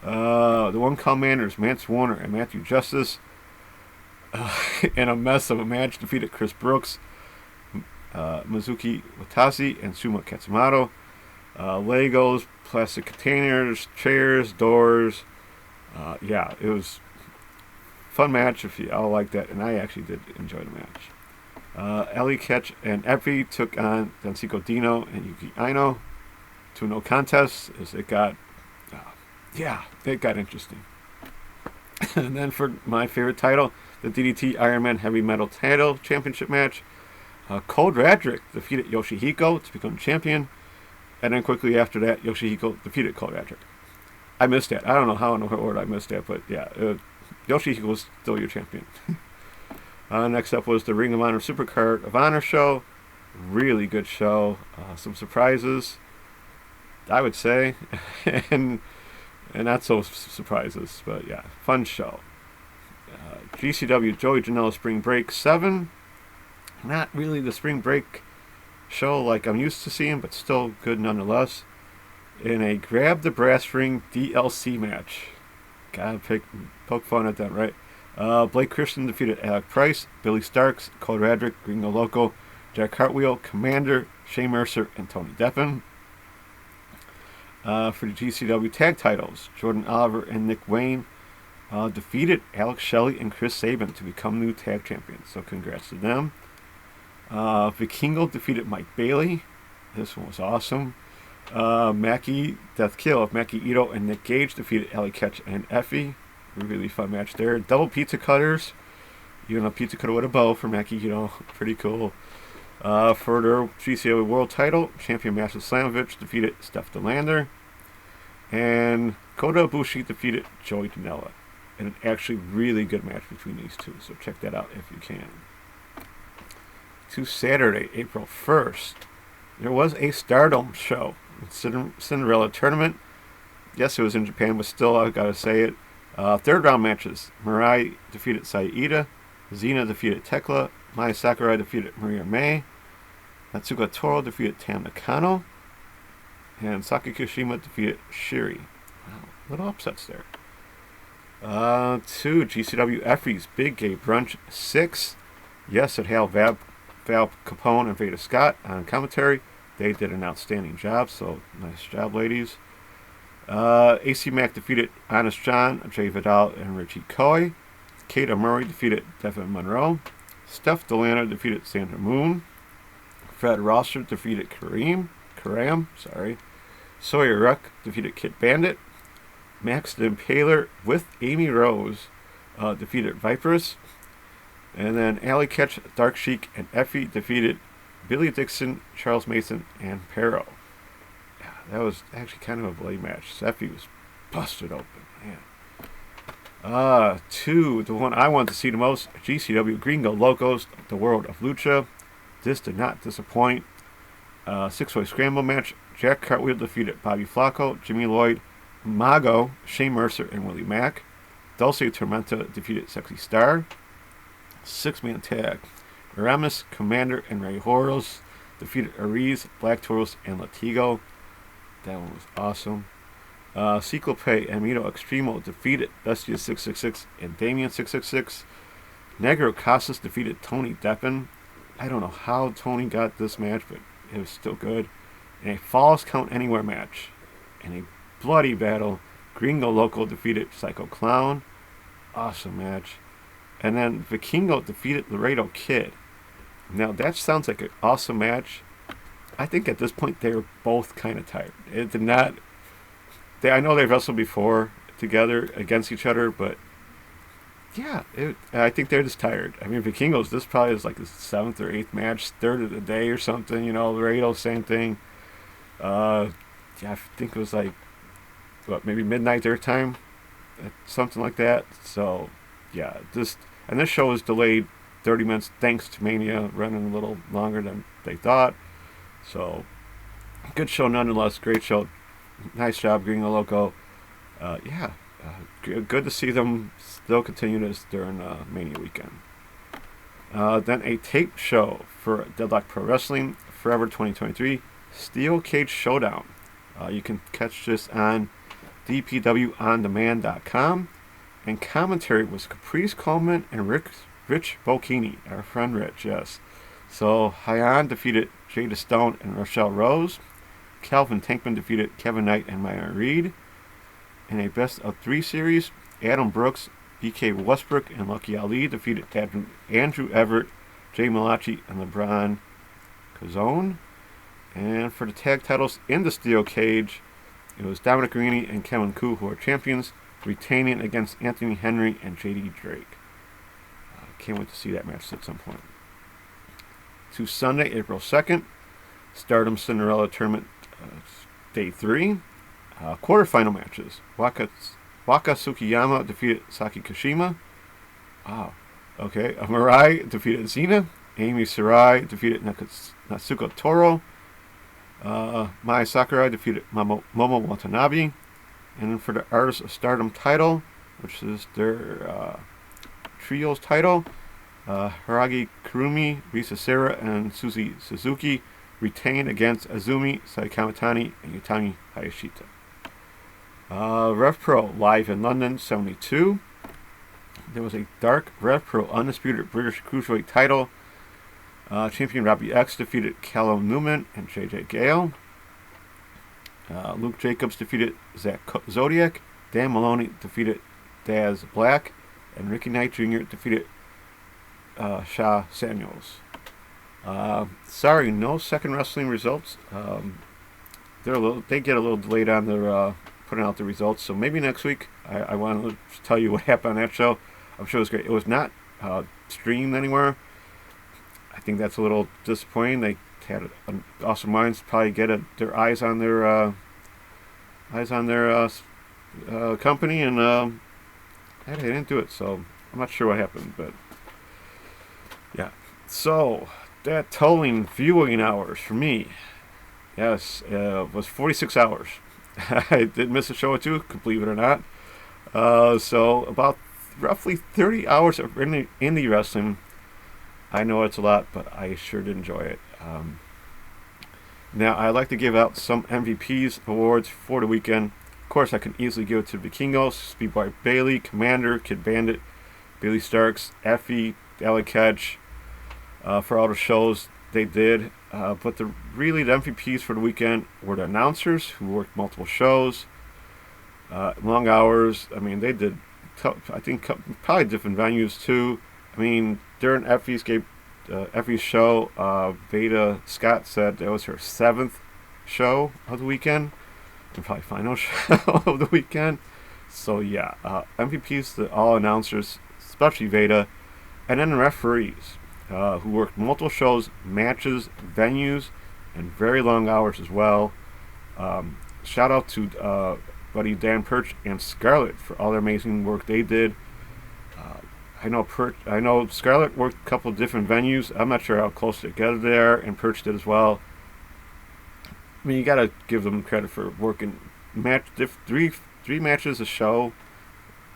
E: The One Commanders, Mance Warner and Matthew Justice, in a mess of a match, defeated Chris Brooks, Mizuki Watasi, and Suma Katsumoto. Legos, plastic containers, chairs, doors. Yeah, it was a fun match if you all like that, and I actually did enjoy the match. Ellie Ketch and Effie took on Densico Dino and Yuki Aino to no contest as it got, it got interesting. And then for my favorite title, the DDT Ironman Heavy Metal Title Championship match, Cold Radrick defeated Yoshihiko to become champion, and then quickly after that, Yoshihiko defeated Cold Radrick. I missed that. I don't know how in what order I missed that, but yeah, Yoshihiko was still your champion. Next up was the Ring of Honor Supercard of Honor show. Really good show. Some surprises, I would say, and not so surprises, but yeah, fun show. GCW Joey Janela Spring Break 7. Not really the Spring Break show like I'm used to seeing, but still good nonetheless. In a Grab the Brass Ring DLC match. Gotta poke fun at that, right? Blake Christian defeated Alec Price, Billy Starks, Cole Radrick, Gringo Loco, Jack Cartwheel, Commander, Shane Mercer, and Tony Deppen. For the GCW tag titles, Jordan Oliver and Nick Wayne defeated Alex Shelley and Chris Sabin to become new tag champions. So congrats to them. Vikingo defeated Mike Bailey. This one was awesome. Mackie Death Kill of Mackie Ito and Nick Gage defeated Ellie Ketch and Effie. Really fun match there. Double pizza cutters. Even a pizza cutter with a bow for Mackie Ito. Pretty cool. For their GCW World title, champion Master Slamovich defeated Steph DeLander. And Kota Ibushi defeated Joey Janela. And an actually really good match between these two. So check that out if you can. To Saturday, April 1st, there was a Stardom show. Cinderella tournament. Yes, it was in Japan, but still, I've got to say it. Third round matches. Mirai defeated Saida. Xena defeated Tekla. Maya Sakurai defeated Maria May. Natsuko Toro defeated Tam Nakano. And Saki Kushima defeated Shiri. Wow, little upsets there. 2 GCW Effie's Big Gay Brunch 6. Yes, it had Val Capone and Veda Scott on commentary. They did an outstanding job, so nice job, ladies. AC Mack defeated Honest John, Jay Vidal, and Richie Coy. Kata Murray defeated Devin Monroe. Steph Delana defeated Sandra Moon. Fred Rosser defeated Karam. Sawyer Ruck defeated Kid Bandit. Max the Impaler with Amy Rose defeated Viperous. And then Allie Ketch, Dark Sheik, and Effie defeated Billy Dixon, Charles Mason, and Perro. Yeah, that was actually kind of a bloody match. Effie was busted open, man. 2, the one I wanted to see the most, GCW Gringo Locos, The World of Lucha. This did not disappoint. 6-way scramble match. Jack Cartwheel defeated Bobby Flacco, Jimmy Lloyd, Mago, Shane Mercer, and Willie Mack. Dulce Tormenta defeated Sexy Star. 6-man tag. Aramis, Commander, and Ray Horos defeated Ariz, Black Taurus, and Latigo. That one was awesome. Ciclope and Mito Extremo defeated Bestia 666 and Damien 666. Negro Casas defeated Tony Deppen. I don't know how Tony got this match, but it was still good. In a Falls Count Anywhere match. In a bloody battle, Gringo Loco defeated Psycho Clown. Awesome match. And then Vikingo defeated Laredo Kid. Now that sounds like an awesome match. I think at this point they were both kind of tired. It did not. I know they've wrestled before together against each other, but yeah, I think they're just tired. I mean, Vikingos, this probably is like the 7th or 8th match, 3rd of the day or something. You know, Laredo, same thing. Yeah, I think it was like, maybe midnight their time, something like that. So, yeah, this show was delayed 30 minutes thanks to Mania running a little longer than they thought. So, good show nonetheless. Great show. Nice job, Gringo Loco. Good to see them still continue this during Mania weekend. Then a tape show for Deadlock Pro Wrestling Forever 2023 Steel Cage Showdown. You can catch this on dpwondemand.com. And commentary was Caprice Coleman and Rich Bocchini, our friend Rich, yes. So, Hyan defeated Jada Stone and Rochelle Rose. Calvin Tankman defeated Kevin Knight and Maya Reed. In a best-of-3 series, Adam Brooks, BK Westbrook, and Lucky Ali defeated Andrew Everett, Jay Malachi, and LeBron Cazone. And for the tag titles in the Steel Cage, it was Dominic Garrini and Kevin Koo who are champions, retaining against Anthony Henry and JD Drake. Can't wait to see that match at some point. To Sunday, April 2nd, Stardom Cinderella Tournament Day 3. Quarterfinal matches. Waka Tsukiyama defeated Saki Kashima. Wow. Okay. Mirai defeated Xena. Amy Sarai defeated Natsuko Toro. Mai Sakurai defeated Momo Watanabe. And then for the Artists of Stardom title, which is their trios title, Haragi Kurumi, Risa Sera, and Suzy Suzuki retained against Azumi, Saikamatani, and Yutami Hayashita. Rev Pro live in London 72. There was a Dark Rev Pro Undisputed British Cruiserweight title. Champion Robbie X defeated Callum Newman and JJ Gale. Luke Jacobs defeated Zach Zodiac. Dan Maloney defeated Daz Black. And Ricky Knight Jr. defeated Shaw Samuels. Sorry, no second wrestling results. They get a little delayed on their putting out the results, so maybe next week I want to tell you what happened on that show. I'm sure it was great. It was not streamed anywhere. I think that's a little disappointing. They had an awesome minds probably get their eyes on their company, and they didn't do it. So I'm not sure what happened, but yeah. So that totaling viewing hours for me, yes, was 46 hours. I did miss a show or two, believe it or not. So about roughly 30 hours of indie wrestling. I know it's a lot, but I sure did enjoy it. Now, I'd like to give out some MVPs awards for the weekend. Of course, I can easily give it to Vikingos, Speedboy Bailey, Commander, Kid Bandit, Billy Starks, Effie, Alec Catch, for all the shows they did. But the MVPs for the weekend were the announcers who worked multiple shows, long hours. I mean, they did, I think, probably different venues too. I mean, during Effie's show, Veda Scott said that was her 7th show of the weekend, and probably final show of the weekend. So yeah, MVPs to all announcers, especially Veda, and then the referees, who worked multiple shows, matches, venues, and very long hours as well. Shout out to buddy Dan Perch and Scarlett for all their amazing work they did. I know Scarlett worked a couple of different venues. I'm not sure how close together they are, and Perch did as well. I mean, you gotta give them credit for working three matches a show,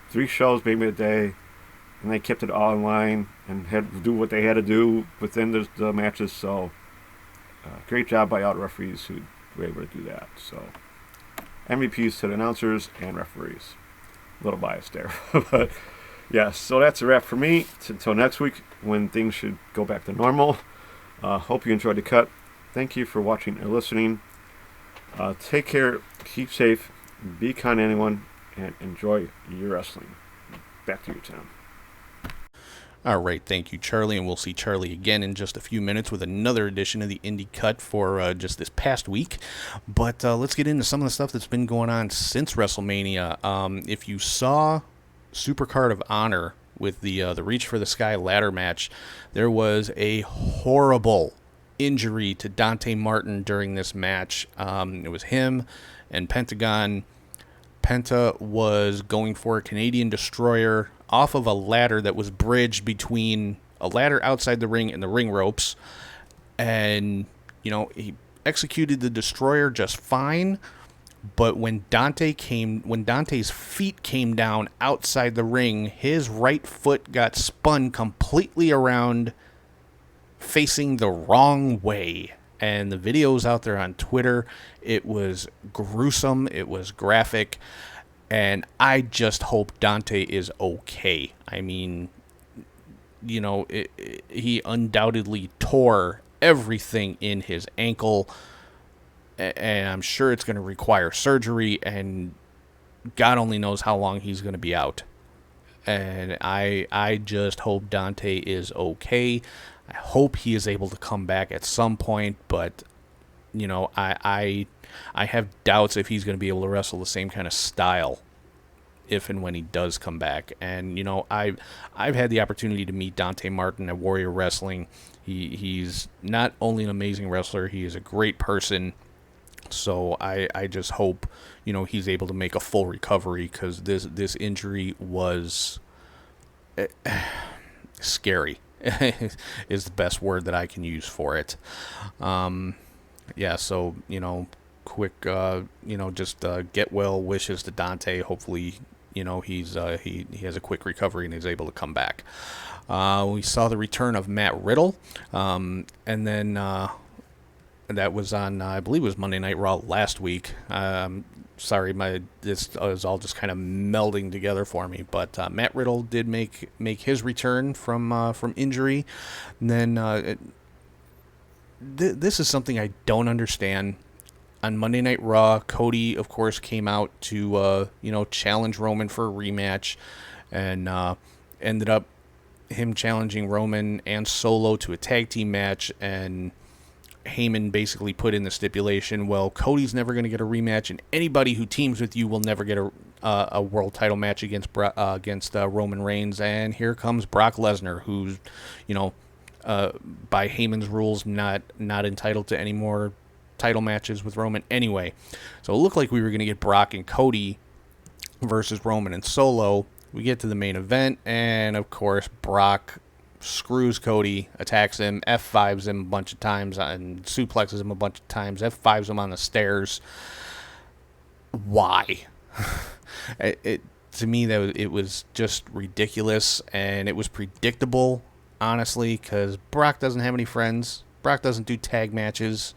E: 3 shows maybe a day, and they kept it all in line and had to do what they had to do within the matches. So, great job by all the referees who were able to do that. So, MVPs to the announcers and referees. A little biased there, but. Yeah, so that's a wrap for me. Until next week, when things should go back to normal. Hope you enjoyed the cut. Thank you for watching and listening. Take care, keep safe, be kind to anyone, and enjoy your wrestling. Back to you, Tom.
A: All right, thank you, Charlie, and we'll see Charlie again in just a few minutes with another edition of the Indie Cut for just this past week. But let's get into some of the stuff that's been going on since WrestleMania. If you saw Supercard of Honor with the Reach for the Sky ladder match, there was a horrible injury to Dante Martin during this match. It was him and Pentagon. Penta was going for a Canadian Destroyer off of a ladder that was bridged between a ladder outside the ring and the ring ropes. And, he executed the Destroyer just fine. But when Dante's feet came down outside the ring, his right foot got spun completely around, facing the wrong way. And the video's out there on Twitter. It was gruesome. It was graphic. And I just hope Dante is okay. I mean, he undoubtedly tore everything in his ankle. And I'm sure it's going to require surgery. And God only knows how long he's going to be out. And I just hope Dante is okay. I hope he is able to come back at some point, but I have doubts if he's going to be able to wrestle the same kind of style if and when he does come back. And I've had the opportunity to meet Dante Martin at Warrior Wrestling. He's not only an amazing wrestler, he is a great person. So I just hope he's able to make a full recovery, because this injury was scary. Is the best word that I can use for it. So quick just get well wishes to Dante. Hopefully he has a quick recovery and is able to come back. We saw the return of Matt Riddle, and then that was on I believe it was Monday Night Raw last week. Sorry, this is all just kind of melding together for me. But Matt Riddle did make his return from injury. And then this is something I don't understand. On Monday Night Raw, Cody, of course, came out to challenge Roman for a rematch, and ended up him challenging Roman and Solo to a tag team match. And Heyman basically put in the stipulation, well, Cody's never going to get a rematch, and anybody who teams with you will never get a world title match against Roman Reigns. And here comes Brock Lesnar, who's, by Heyman's rules, not entitled to any more title matches with Roman anyway. So it looked like we were going to get Brock and Cody versus Roman and Solo. We get to the main event, and of course, Brock screws Cody, attacks him, F5s him a bunch of times, and suplexes him a bunch of times, F5s him on the stairs. Why? To me, it was just ridiculous, and it was predictable, honestly, because Brock doesn't have any friends. Brock doesn't do tag matches,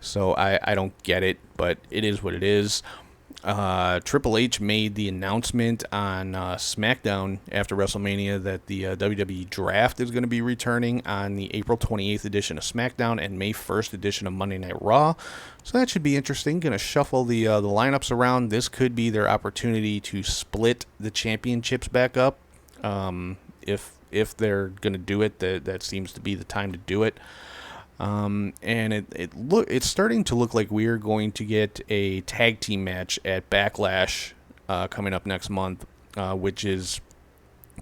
A: so I don't get it, but it is what it is. Triple H made the announcement on SmackDown after WrestleMania that the WWE Draft is going to be returning on the April 28th edition of SmackDown and May 1st edition of Monday Night Raw. So that should be interesting. Going to shuffle the lineups around. This could be their opportunity to split the championships back up. If they're going to do it, that seems to be the time to do it. And it's starting to look like we are going to get a tag team match at Backlash coming up next month, which is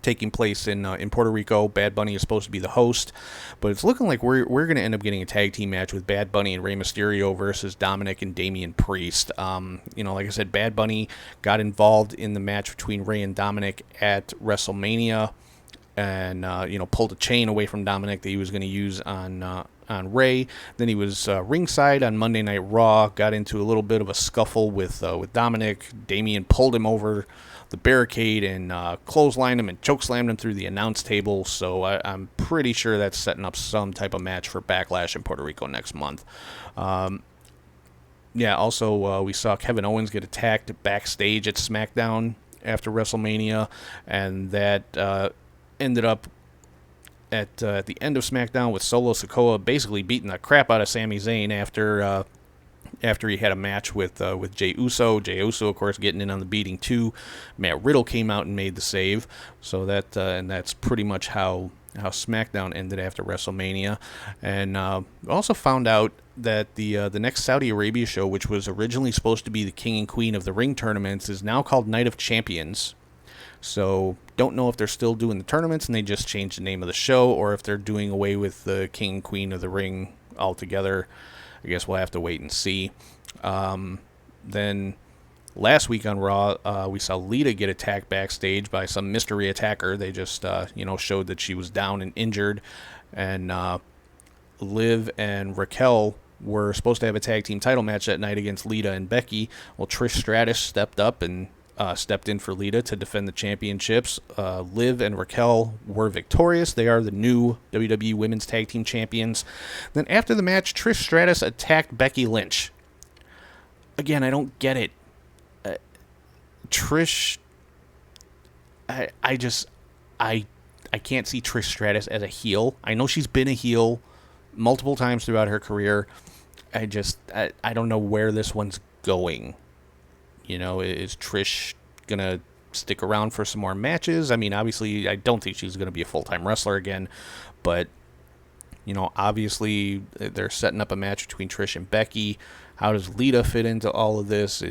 A: taking place in Puerto Rico. Bad Bunny is supposed to be the host, but it's looking like we're going to end up getting a tag team match with Bad Bunny and Rey Mysterio versus Dominic and Damian Priest. Like I said, Bad Bunny got involved in the match between Rey and Dominic at WrestleMania, and pulled a chain away from Dominic that he was going to use on Rey. Then he was ringside on Monday Night Raw, got into a little bit of a scuffle with Dominic. Damian pulled him over the barricade and clotheslined him and chokeslammed him through the announce table. So I'm pretty sure that's setting up some type of match for Backlash in Puerto Rico next month. Also we saw Kevin Owens get attacked backstage at SmackDown after WrestleMania, and that ended up at the end of SmackDown with Solo Sikoa basically beating the crap out of Sami Zayn after he had a match with Jey Uso. Jey Uso, of course, getting in on the beating too. Matt Riddle came out and made the save. So and that's pretty much how SmackDown ended after WrestleMania. And also found out that the next Saudi Arabia show, which was originally supposed to be the King and Queen of the Ring tournaments, is now called Night of Champions. So don't know if they're still doing the tournaments and they just changed the name of the show, or if they're doing away with the King and Queen of the Ring altogether. I guess we'll have to wait and see. Then last week on Raw, we saw Lita get attacked backstage by some mystery attacker. They just, showed that she was down and injured. And Liv and Raquel were supposed to have a tag team title match that night against Lita and Becky. Well, Trish Stratus stepped up and stepped in for Lita to defend the championships. Liv and Raquel were victorious. They are the new WWE Women's Tag Team Champions. Then after the match, Trish Stratus attacked Becky Lynch. Again, I don't get it. Trish, I can't see Trish Stratus as a heel. I know she's been a heel multiple times throughout her career. I don't know where this one's going. Is Trish going to stick around for some more matches? I mean, obviously, I don't think she's going to be a full-time wrestler again. But, obviously, they're setting up a match between Trish and Becky. How does Lita fit into all of this?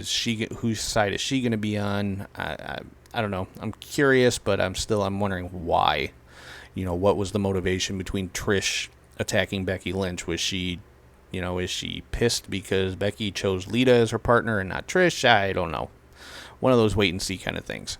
A: Whose side is she going to be on? I don't know. I'm curious, but I'm wondering why. What was the motivation between Trish attacking Becky Lynch? Was she... is she pissed because Becky chose Lita as her partner and not Trish? I don't know. One of those wait-and-see kind of things.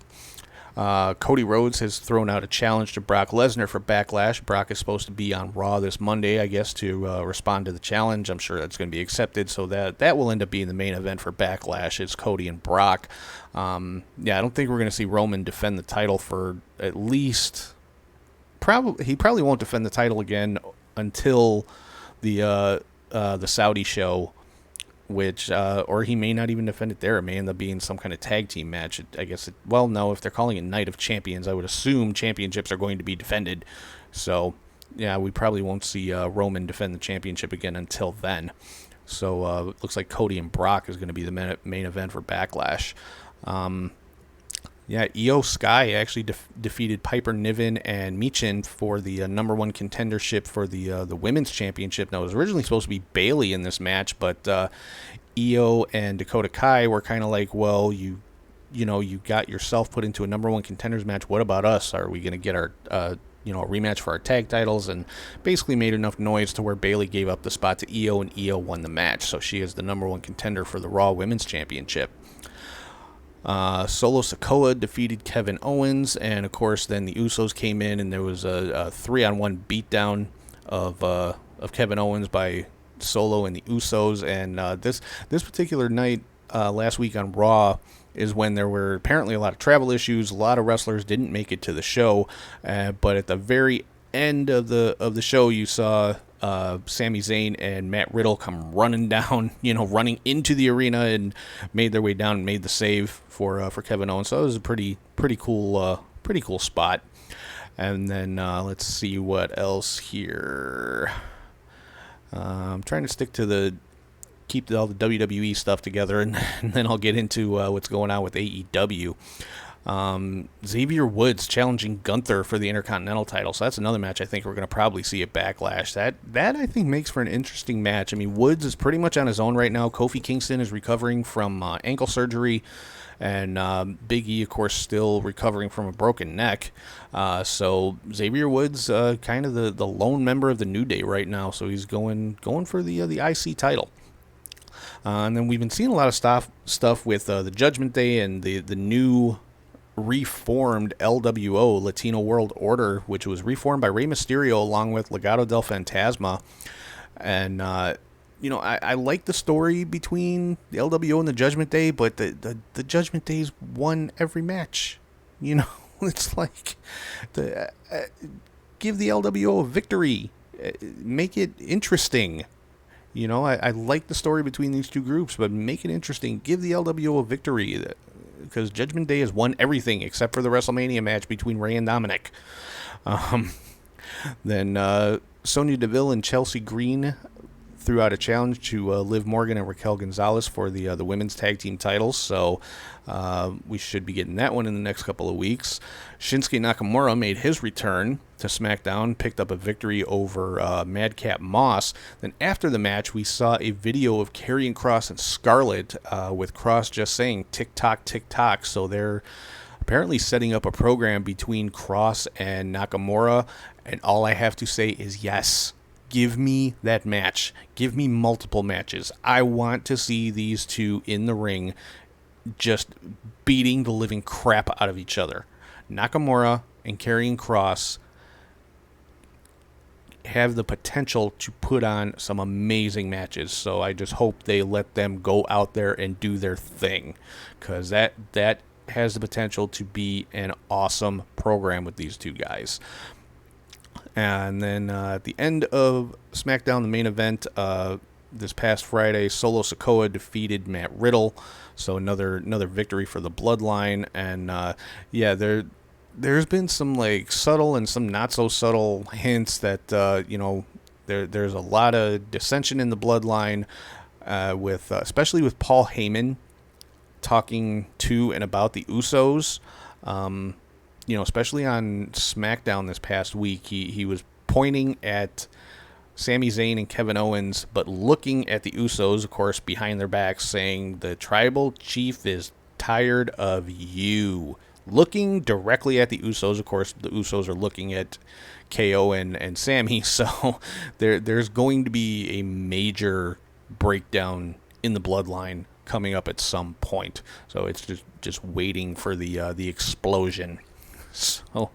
A: Cody Rhodes has thrown out a challenge to Brock Lesnar for Backlash. Brock is supposed to be on Raw this Monday, I guess, to respond to the challenge. I'm sure that's going to be accepted, so that will end up being the main event for Backlash. It's Cody and Brock. I don't think we're going to see Roman defend the title for at least... He probably won't defend the title again until the Saudi show, which or he may not even defend it there. It may end up being some kind of tag team match. I guess no, if they're calling it Night of Champions, I would assume championships are going to be defended. So yeah, we probably won't see Roman defend the championship again until then. So it looks like Cody and Brock is going to be the main event for Backlash. Io Sky actually defeated Piper Niven and Michin for the number one contendership for the women's championship. Now, it was originally supposed to be Bayley in this match, but Io and Dakota Kai were kind of like, well, you got yourself put into a number one contenders match. What about us? Are we going to get our a rematch for our tag titles? And basically made enough noise to where Bayley gave up the spot to Io, and Io won the match. So she is the number one contender for the Raw Women's Championship. Solo Sikoa defeated Kevin Owens, and of course then the Usos came in, and there was a 3-on-1 beatdown of Kevin Owens by Solo and the Usos. And this particular night last week on Raw is when there were apparently a lot of travel issues. A lot of wrestlers didn't make it to the show, but at the very end of the show, you saw Sami Zayn and Matt Riddle come running down, running into the arena, and made their way down and made the save for Kevin Owens. So it was a pretty cool spot. And then let's see what else here. I'm trying to stick to keep all the WWE stuff together, and then I'll get into what's going on with AEW. Xavier Woods challenging Gunther for the Intercontinental title. So that's another match I think we're going to probably see at Backlash. That I think makes for an interesting match. I mean, Woods is pretty much on his own right now. Kofi Kingston is recovering from ankle surgery, and Big E, of course, still recovering from a broken neck. So Xavier Woods, kind of the lone member of the New Day right now. So he's going for the IC title. And then we've been seeing a lot of stuff with the Judgment Day and the new reformed LWO, Latino World Order, which was reformed by Rey Mysterio along with Legado del Fantasma. And I like the story between the LWO and the Judgment Day, but the Judgment Days won every match. It's like give the LWO a victory, make it interesting. I like the story between these two groups, but make it interesting. Give the LWO a victory, because Judgment Day has won everything except for the WrestleMania match between Rey and Dominic. Then Sonya Deville and Chelsea Green threw out a challenge to Liv Morgan and Raquel Gonzalez for the women's tag team titles. So we should be getting that one in the next couple of weeks. Shinsuke Nakamura made his return to SmackDown, picked up a victory over Madcap Moss. Then after the match, we saw a video of Karrion Kross and Scarlett, with Kross just saying tick-tock, tick-tock. So they're apparently setting up a program between Kross and Nakamura, and all I have to say is yes. give me that match. Give me multiple matches. I want to see these two in the ring just beating the living crap out of each other. Nakamura and Karrion Kross have the potential to put on some amazing matches. So I just hope they let them go out there and do their thing, because that has the potential to be an awesome program with these two guys. And then at the end of SmackDown, the main event, this past Friday, Solo Sikoa defeated Matt Riddle. So another victory for the Bloodline. And there's been some like subtle and some not so subtle hints that there's a lot of dissension in the Bloodline, with especially with Paul Heyman talking to and about the Usos. Especially on SmackDown this past week, he was pointing at Sami Zayn and Kevin Owens, but looking at the Usos, of course, behind their backs, saying the tribal chief is tired of you. Looking directly at the Usos. Of course, the Usos are looking at KO and Sami, so there's going to be a major breakdown in the Bloodline coming up at some point. So it's just waiting for the explosion. So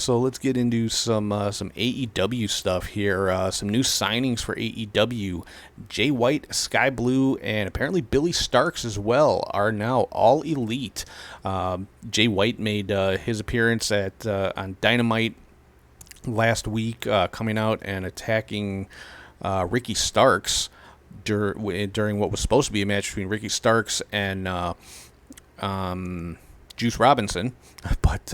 A: let's get into some AEW stuff here. Some new signings for AEW. Jay White, Sky Blue, and apparently Billy Starks as well are now all elite. Jay White made his appearance on Dynamite last week, coming out and attacking Ricky Starks during what was supposed to be a match between Ricky Starks and Juice Robinson. But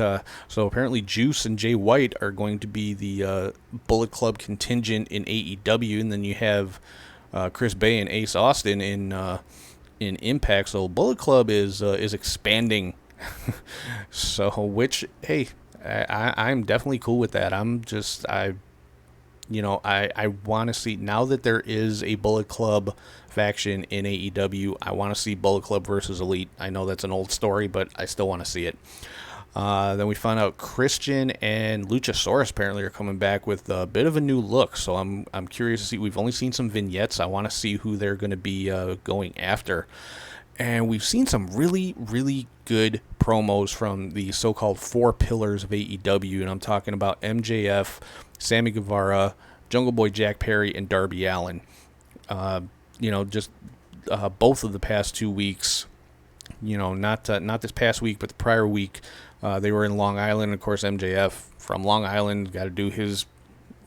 A: so apparently Juice and Jay White are going to be the Bullet Club contingent in AEW, and then you have Chris Bay and Ace Austin in Impact. So Bullet Club is expanding. So which, hey, I'm definitely cool with that. I want to see, now that there is a Bullet Club faction in AEW, I want to see Bullet Club versus Elite. I know that's an old story, but I still want to see it. Then we found out Christian and Luchasaurus apparently are coming back with a bit of a new look. So I'm curious to see. We've only seen some vignettes. I want to see who they're going to be going after. And we've seen some really, really good promos from the so-called four pillars of AEW. And I'm talking about MJF, Sammy Guevara, Jungle Boy Jack Perry, and Darby Allin. Both of the past 2 weeks, not this past week, but the prior week, they were in Long Island. Of course, MJF from Long Island got to do his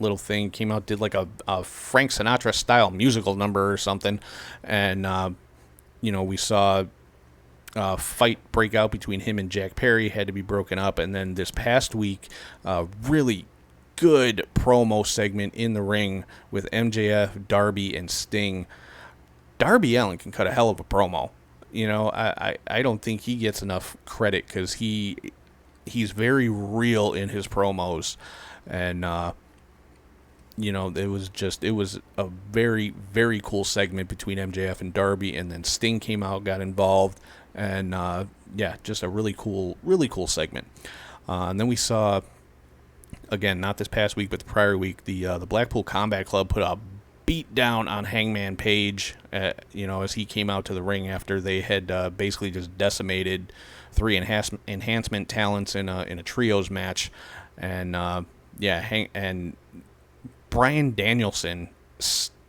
A: little thing. Came out, did like a Frank Sinatra-style musical number or something. And, we saw a fight break out between him and Jack Perry, had to be broken up. And then this past week, really good promo segment in the ring with MJF, Darby, and Sting. Darby Allin can cut a hell of a promo. I don't think he gets enough credit, because he's very real in his promos. And, it was a very, very cool segment between MJF and Darby, and then Sting came out, got involved, and, just a really cool segment. And then we saw, again, not this past week, but the prior week, the Blackpool Combat Club put a beat down on Hangman Page, as he came out to the ring after they had basically just decimated three enhancement talents in a trios match. And, and Bryan Danielson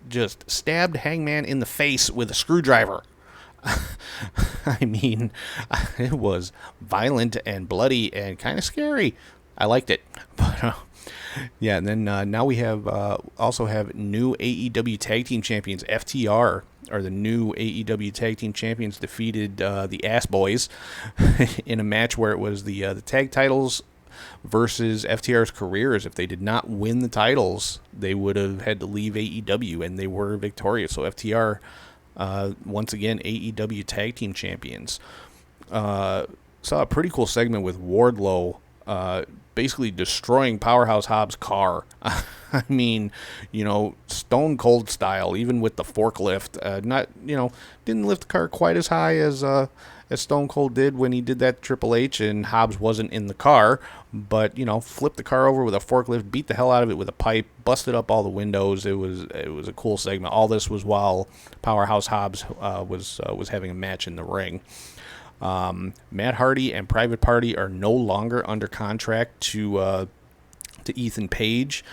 A: just stabbed Hangman in the face with a screwdriver. I mean, it was violent and bloody and kind of scary. I liked it. But, and then now we also have new AEW Tag Team Champions. FTR are the new AEW Tag Team Champions, defeated the Ass Boys in a match where it was the tag titles versus FTR's careers. If they did not win the titles, they would have had to leave AEW, and they were victorious. So FTR, once again, AEW Tag Team Champions. Saw a pretty cool segment with Wardlow basically destroying Powerhouse Hobbs' car. I mean, Stone Cold style, even with the forklift. Didn't lift the car quite as high as as Stone Cold did when he did that Triple H and Hobbs wasn't in the car, but flipped the car over with a forklift, beat the hell out of it with a pipe, busted up all the windows. It was a cool segment. All this was while Powerhouse Hobbs was having a match in the ring. Matt Hardy and Private Party are no longer under contract to Ethan Page.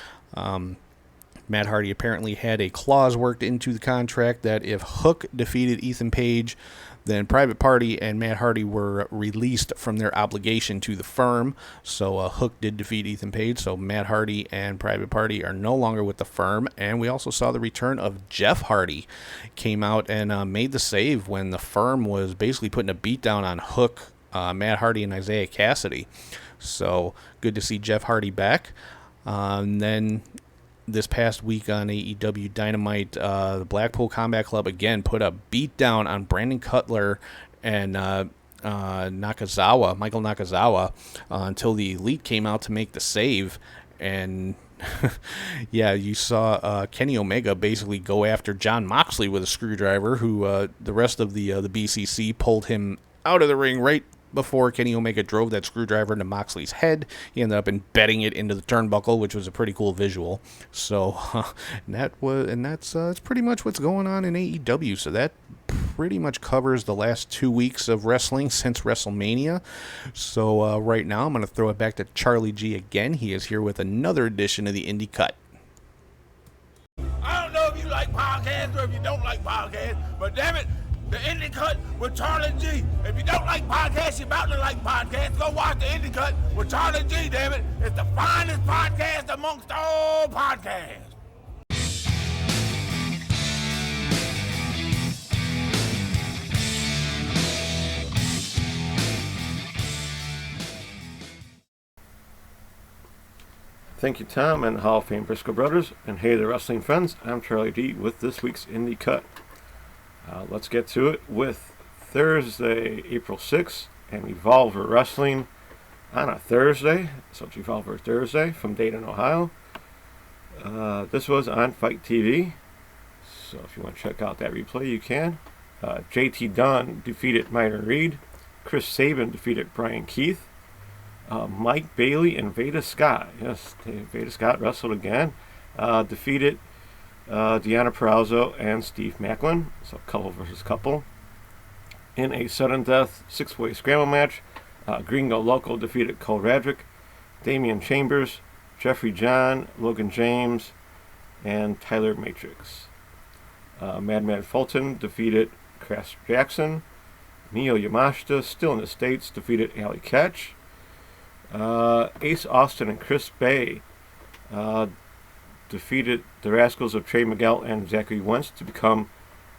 A: Matt Hardy apparently had a clause worked into the contract that if Hook defeated Ethan Page, then Private Party and Matt Hardy were released from their obligation to the firm. So Hook did defeat Ethan Page, so Matt Hardy and Private Party are no longer with the firm. And we also saw the return of Jeff Hardy. Came out and made the save when the firm was basically putting a beat down on Hook, Matt Hardy, and Isaiah Cassidy. So good to see Jeff Hardy back. And then this past week on AEW Dynamite, the Blackpool Combat Club again put a beat down on Brandon Cutler and Michael Nakazawa, until the Elite came out to make the save. And yeah, you saw Kenny Omega basically go after Jon Moxley with a screwdriver, who the rest of the BCC pulled him out of the ring right before Kenny Omega drove that screwdriver into Moxley's head. He ended up embedding it into the turnbuckle, which was a pretty cool visual. So that's pretty much what's going on in AEW. So that pretty much covers the last 2 weeks of wrestling since WrestleMania. So right now I'm going to throw it back to Charlie G again. He is here with another edition of the Indie Cut.
D: I don't know if you like podcasts or if you don't like podcasts, but damn it, the Indie Cut with Charlie G. If you don't like podcasts, you're about to like podcasts. Go watch the Indie Cut with Charlie G, damn it. It's the finest podcast amongst all podcasts.
E: Thank you, Tom, and the Hall of Fame Briscoe Brothers. And hey, the wrestling fans, I'm Charlie D with this week's Indie Cut. Let's get to it with Thursday, April 6th, and Evolver Wrestling on a Thursday. So it's Evolver Thursday from Dayton, Ohio. This was on Fight TV. So if you want to check out that replay, you can. JT Dunn defeated Myron Reed. Chris Sabin defeated Brian Keith. Mike Bailey and Veda Scott. Yes, Veda Scott wrestled again. Defeated Deanna Perrazzo and Steve Macklin. So couple versus couple. In a sudden death 6-way scramble match, Gringo Loco defeated Cole Radrick, Damian Chambers, Jeffrey John, Logan James, and Tyler Matrix. Madman Fulton defeated Crash Jackson. Neo Yamashita, still in the States, defeated Ali Ketch. Ace Austin and Chris Bay defeated the Rascals of Trey Miguel and Zachary Wentz to become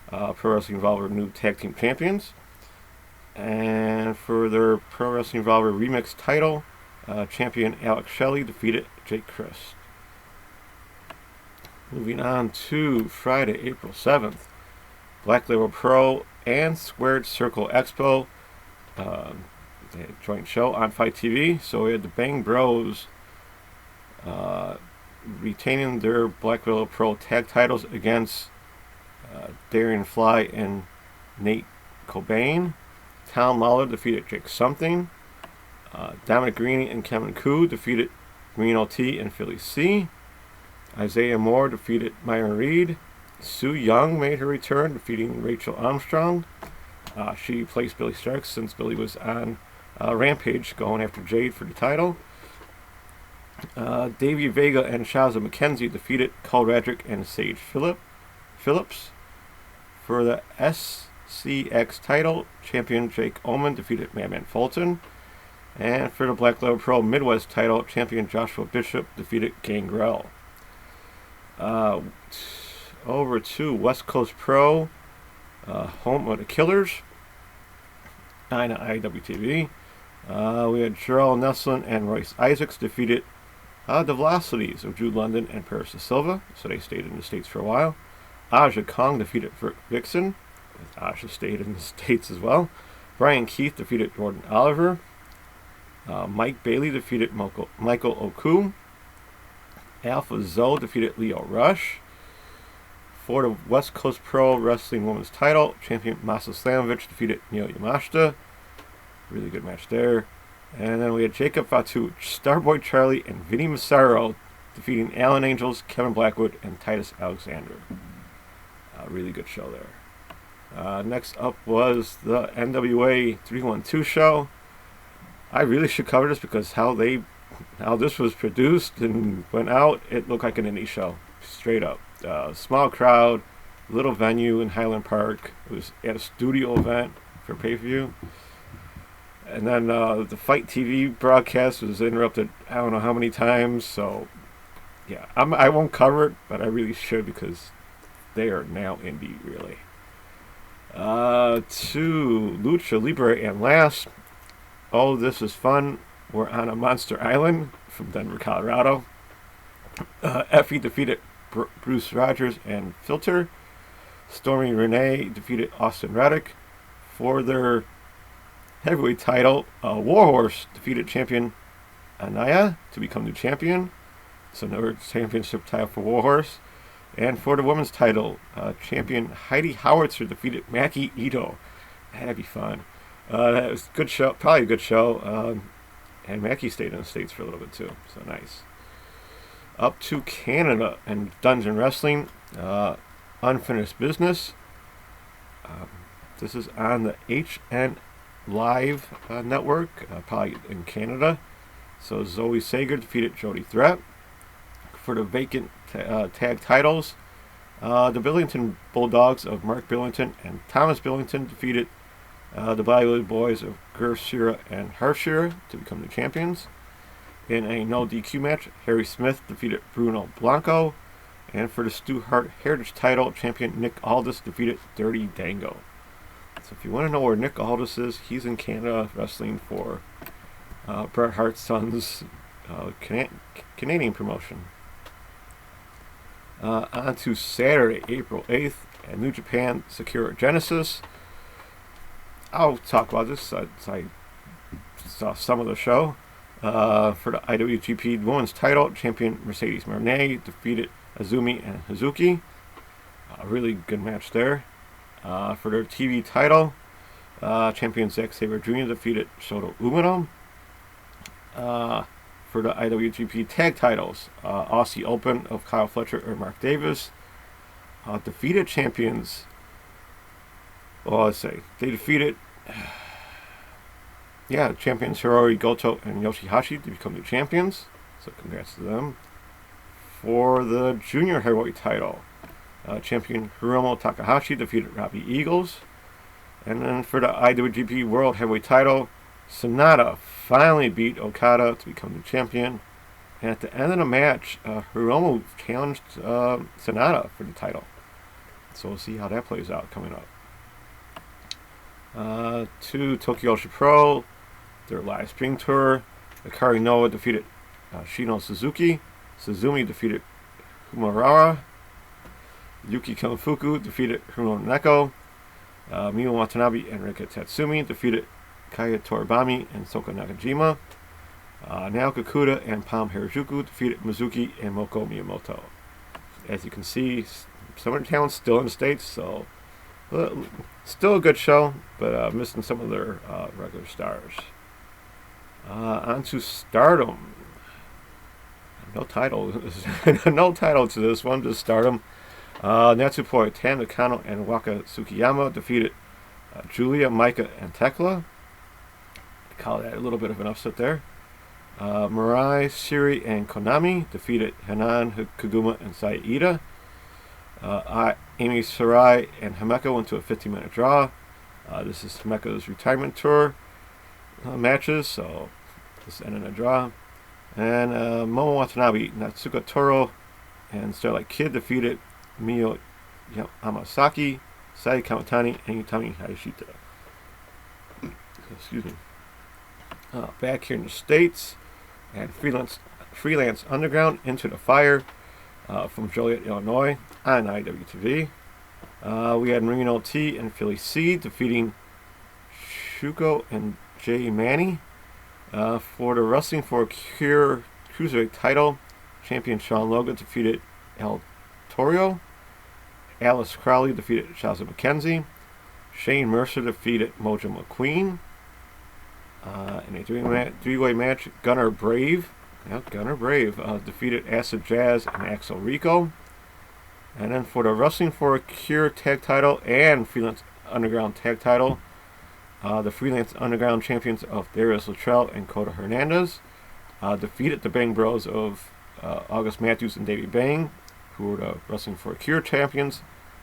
E: Pro Wrestling Evolver new tag team champions. And for their Pro Wrestling Evolver Remix title, champion Alex Shelley defeated Jake Crist. Moving on to Friday, April 7th, Black Label Pro and Squared Circle Expo. They had a joint show on Fight TV. So we had the Bang Bros retaining their Black Label Pro tag titles against Darian Fly and Nate Cobain. Tom Lawler defeated Jake Something. Dominic Greeny and Kevin Koo defeated Reno T and Philly C. Isaiah Moore defeated Myron Reed. Sue Young made her return, defeating Rachel Armstrong. She replaced Billy Starks since Billy was on Rampage going after Jade for the title. Davey Vega and Shaza McKenzie defeated Cole Radrick and Sage Phillips. For the SCX title, champion Jake Oman defeated Madman Fulton. And for the Black Label Pro Midwest title, champion Joshua Bishop defeated Gangrel. Over to West Coast Pro, home of the Killers, on IWTV. We had Jarrell Neslin and Royce Isaacs defeated the Velocities of Jude London and Paris de Silva, so they stayed in the States for a while. Aja Kong defeated Vixen. Aja stayed in the States as well. Brian Keith defeated Jordan Oliver. Mike Bailey defeated Michael Oku. Alpha Zoe defeated Leo Rush. For the West Coast Pro Wrestling Women's title, champion Masa Slamovich defeated Neo Yamashita. Really good match there. And then we had Jacob Fatu, Starboy Charlie, and Vinny Massaro defeating Alan Angels, Kevin Blackwood, and Titus Alexander. Really good show there. Next up was the NWA 312 show. I really should cover this because how this was produced and went out, it looked like an indie show, straight up. Small crowd, little venue in Highland Park. It was at a studio event for pay-per-view. And then the Fight TV broadcast was interrupted I don't know how many times, so yeah, I won't cover it, but I really should because they are now indie, really. To Lucha Libre and last, oh, this is fun. We're on a monster island from Denver, Colorado. Effie defeated Bruce Rogers and Filter. Stormy Renee defeated Austin Reddick for their heavyweight title. Warhorse defeated champion Anaya to become new champion. So another championship title for Warhorse. And for the women's title, champion Heidi Howitzer defeated Maki Ito. That'd be fun. That was a good show, probably a good show. And Maki stayed in the States for a little bit too, so nice. Up to Canada and Dungeon Wrestling, Unfinished Business. This is on the HN Live network, probably in Canada. So Zoe Sager defeated Jody Threat for the vacant tag titles. The Billington Bulldogs of Mark Billington and Thomas Billington defeated the Bollywood Boys of Gur Shira and Harshira to become the champions. In a no DQ match, Harry Smith defeated Bruno Blanco. And for the Stu Hart Heritage title, champion Nick Aldis defeated Dirty Dango. So if you want to know where Nick Aldis is, he's in Canada wrestling for Bret Hart's son's Canadian promotion. On to Saturday, April 8th at New Japan Sakura Genesis. I'll talk about this since I saw some of the show. For the IWGP Women's title, champion Mercedes Marné defeated Azumi and Hazuki. A really good match there. For their TV title, champion Zack Sabre Jr. defeated Shota Umino. For the IWGP Tag titles, Aussie Open of Kyle Fletcher or Mark Davis defeated champions. Well, let's say they defeated, champions Hirori Goto and Yoshihashi to become the champions. So congrats to them. For the junior heavyweight title, champion Hiromu Takahashi defeated Robbie Eagles. And then for the IWGP World Heavyweight title, Sonata finally beat Okada to become the champion. And at the end of the match, Hiromu challenged Sonata for the title. So we'll see how that plays out coming up. To Tokyo Ocean Pro, their live spring tour, Akari Noah defeated Shino Suzuki. Suzumi defeated Humarawa. Yuki Kamifuku defeated Hirono Neko. Miyu Watanabe and Rika Tatsumi defeated Kaya Toribami and Soka Nakajima. Naoka Kuda and Palm Harajuku defeated Mizuki and Moko Miyamoto. As you can see, some of the talent's still in the States, so still a good show, but missing some of their regular stars. On to Stardom. No title. No title to this one, just Stardom. Natsupoi Tanakano and Waka Tsukiyama defeated Julia, Maika, and Tekla. Call that a little bit of an upset there. Mirai, Shiri, and Konami defeated Hanan, Kaguma, and Saida. Amy Sarai and Himeka went to a 15-minute draw. This is Himeka's retirement tour matches, so this ended in a draw. And Momo Watanabe, Natsuka Toro, and Starlight Kid defeated Miyo Hamasaki, Sai Kamatani, and Utami Hayashita. Excuse me. Back here in the States, and Freelance Underground Into the Fire from Joliet, Illinois, on IWTV. We had Marino T and Philly C defeating Shuko and Jay Manny. For the Wrestling for Cure Cruiserweight title, champion Sean Logan defeated El Torio. Alice Crowley defeated Shazza McKenzie. Shane Mercer defeated Mojo McQueen. In a three-way match, Gunnar Brave defeated Acid Jazz and Axel Rico. And then for the Wrestling for a Cure tag title and Freelance Underground tag title, the Freelance Underground champions of Darius Luttrell and Coda Hernandez defeated the Bang Bros of August Matthews and Davey Bang, who were the Wrestling for a Cure champions,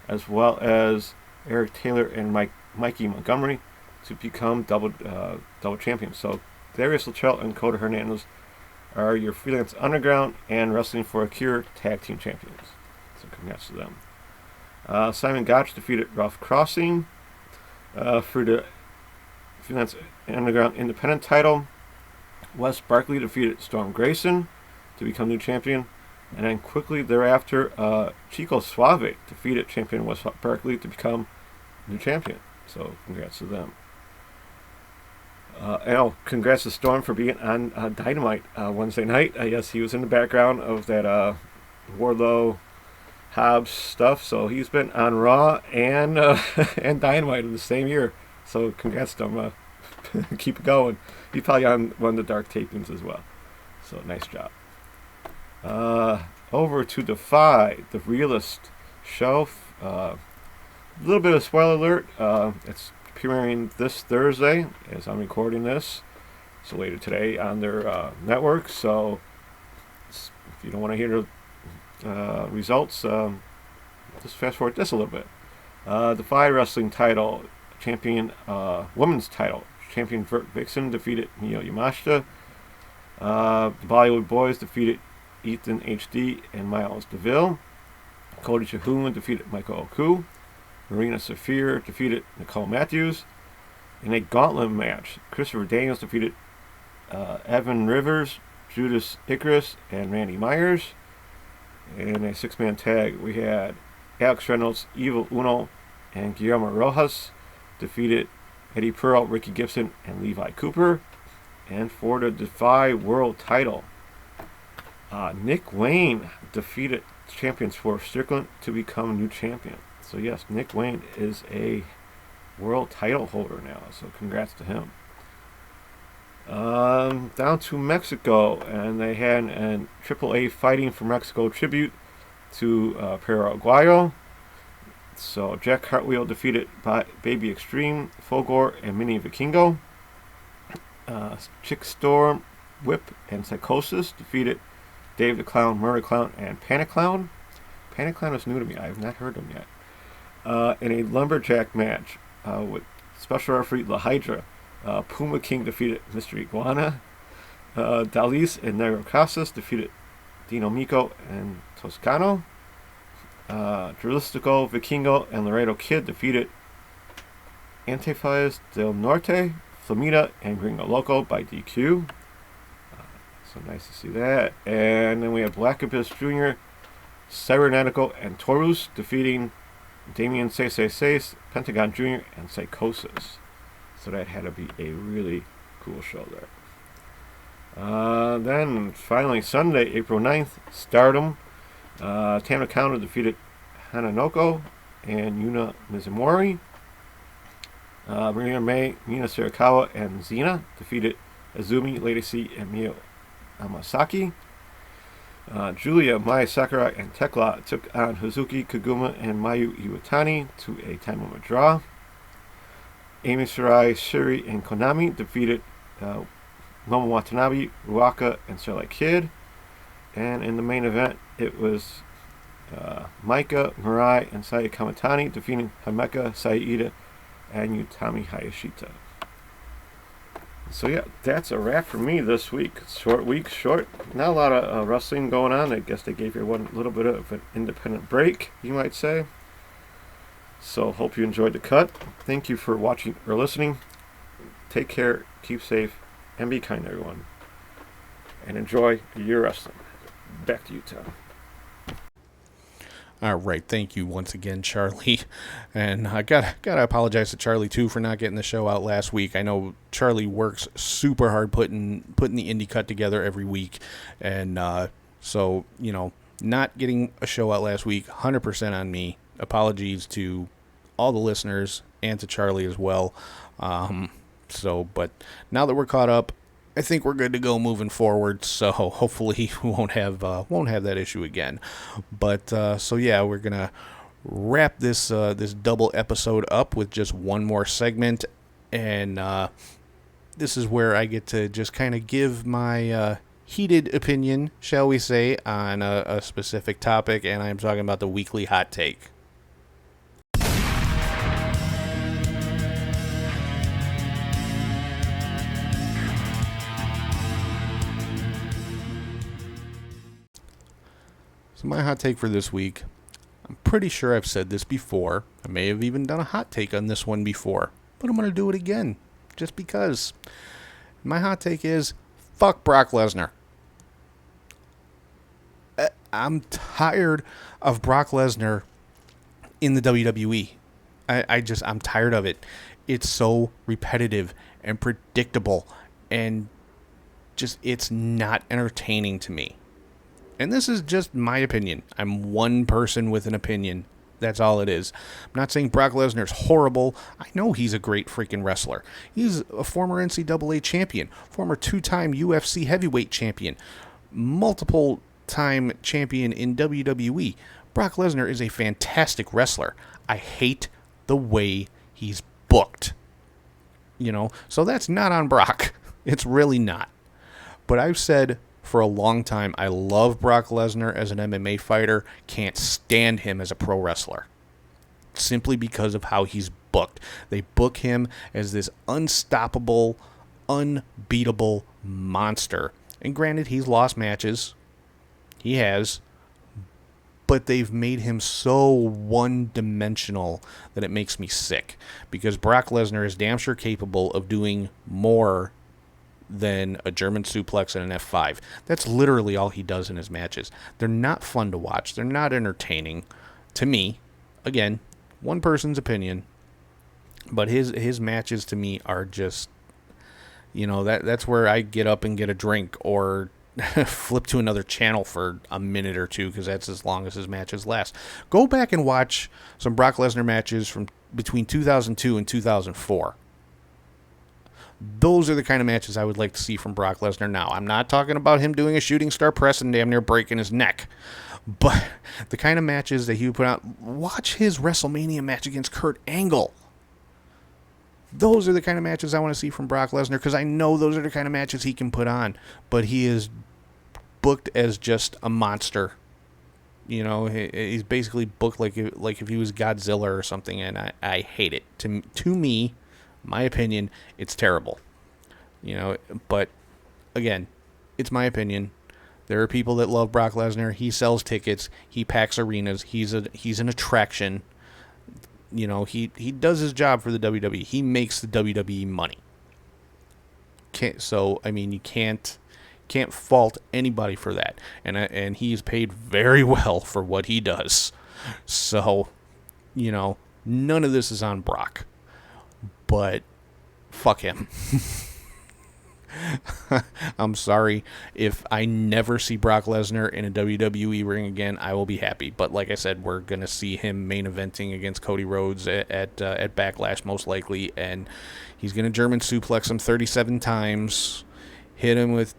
E: as well as Eric Taylor and Mikey Montgomery to become double champions. So Darius Luttrell and Coda Hernandez are your Freelance Underground and Wrestling for a Cure tag team champions. So congrats to them. Simon Gotch defeated Ralph Crossing for the Freelance Underground Independent title. Wes Barkley defeated Storm Grayson to become new champion. And then quickly thereafter, Chico Suave defeated champion Wes Barkley to become new champion. So congrats to them. Congrats to Storm for being on Dynamite Wednesday night. Yes, he was in the background of that Wardlow Hobbs stuff. So he's been on Raw and and Dynamite in the same year. So congrats, Storm. Keep it going. He's probably on one of the dark tapings as well. So nice job. Over to Defy, the Realist show. A little bit of spoiler alert. It's premiering this Thursday as I'm recording this. So later today on their network. So if you don't want to hear the results, just fast forward this a little bit. Defy Wrestling title, champion, women's title. Champion Vert Vixen defeated Mio Yamashita. The Bollywood Boys defeated Ethan HD and Miles DeVille. Cody Chahun defeated Michael Oku. Marina Safir defeated Nicole Matthews. In a gauntlet match, Christopher Daniels defeated Evan Rivers, Judas Icarus, and Randy Myers. In a six-man tag, we had Alex Reynolds, Evil Uno, and Guillermo Rojas defeated Eddie Pearl, Ricky Gibson, and Levi Cooper. And for the Defy World title, Nick Wayne defeated champion Swerve Strickland to become new champion. So yes, Nick Wayne is a world title holder now. So congrats to him. Down to Mexico, and they had a AAA Fighting for Mexico tribute to Perro Aguayo. So Jack Cartwheel defeated Baby Extreme, Fogor, and Mini Vikingo. Chick Storm, Whip, and Psychosis defeated Dave the Clown, Murray Clown, and Panic Clown. Panic Clown is new to me. I have not heard them yet. In a lumberjack match with special referee La Hydra, Puma King defeated Mr. Iguana. Dalis and Negro Casas defeated Dino Mico and Toscano. Drilistico, Vikingo, and Laredo Kid defeated Antifaz del Norte, Flamita, and Gringo Loco by DQ. So nice to see that. And then we have Black Abyss Jr., Cybernetico, and Taurus defeating Damien 666, Pentagon Jr., and Psychosis. So that had to be a really cool show there. Then finally Sunday, April 9th, Stardom. Tana Counter defeated Hananoko and Yuna Mizumori. Marina May, Mina Sarakawa, and Xena defeated Azumi, Lady C, and Mio Amasaki. Julia, Mai Sakura, and Tekla took on Hazuki Kaguma and Mayu Iwatani to a time limit draw. Amy Sarai, Shuri, and Konami defeated Momo Watanabe, Ruaka, and Starlight Kid. And in the main event, it was Maika, Mirai, and Saya Kamatani defeating Himeka, Saida, and Utami Hayashita. So yeah, that's a wrap for me this week. Short week, not a lot of wrestling going on. I guess they gave you one little bit of an independent break, you might say. So hope you enjoyed the cut. Thank you for watching or listening. Take care, keep safe, and be kind, everyone. And enjoy your wrestling. Back to you, Tom.
A: All right, thank you once again, Charlie. And I gotta apologize to Charlie too for not getting the show out last week. I know Charlie works super hard putting the indie cut together every week, and so not getting a show out last week, 100% on me. Apologies to all the listeners and to Charlie as well. So, but now that we're caught up, I think we're good to go moving forward. So hopefully we won't have that issue again. But so yeah, we're gonna wrap this this double episode up with just one more segment, and this is where I get to just kind of give my heated opinion, shall we say, on a specific topic, and I'm talking about the weekly hot take. So my hot take for this week, I'm pretty sure I've said this before. I may have even done a hot take on this one before, but I'm going to do it again, just because. My hot take is, fuck Brock Lesnar. I'm tired of Brock Lesnar in the WWE. I'm tired of it. It's so repetitive and predictable, and just, it's not entertaining to me. And this is just my opinion. I'm one person with an opinion. That's all it is. I'm not saying Brock Lesnar's horrible. I know he's a great freaking wrestler. He's a former NCAA champion, former 2-time UFC heavyweight champion, multiple time champion in WWE. Brock Lesnar is a fantastic wrestler. I hate the way he's booked. So that's not on Brock. It's really not. But I've said for a long time, I love Brock Lesnar as an MMA fighter, can't stand him as a pro wrestler. Simply because of how he's booked. They book him as this unstoppable, unbeatable monster. And granted, he's lost matches. He has. But they've made him so one-dimensional that it makes me sick. Because Brock Lesnar is damn sure capable of doing more than a German suplex and an F5. That's literally all he does in his matches. They're not fun to watch. They're not entertaining to me. Again, one person's opinion. But his matches to me are just, that's where I get up and get a drink or flip to another channel for a minute or two, because that's as long as his matches last. Go back and watch some Brock Lesnar matches from between 2002 and 2004. Those are the kind of matches I would like to see from Brock Lesnar now. I'm not talking about him doing a shooting star press and damn near breaking his neck. But the kind of matches that he would put out, watch his WrestleMania match against Kurt Angle. Those are the kind of matches I want to see from Brock Lesnar, because I know those are the kind of matches he can put on. But he is booked as just a monster. He's basically booked like if he was Godzilla or something, and I hate it. To me, my opinion, it's terrible. But again, it's my opinion. There are people that love Brock Lesnar. He sells tickets. He packs arenas. He's an attraction. He does his job for the WWE. He makes the WWE money. You can't fault anybody for that. And he's paid very well for what he does. So, none of this is on Brock. But fuck him. I'm sorry. If I never see Brock Lesnar in a WWE ring again, I will be happy. But like I said, we're going to see him main eventing against Cody Rhodes at Backlash most likely. And he's going to German suplex him 37 times. Hit him with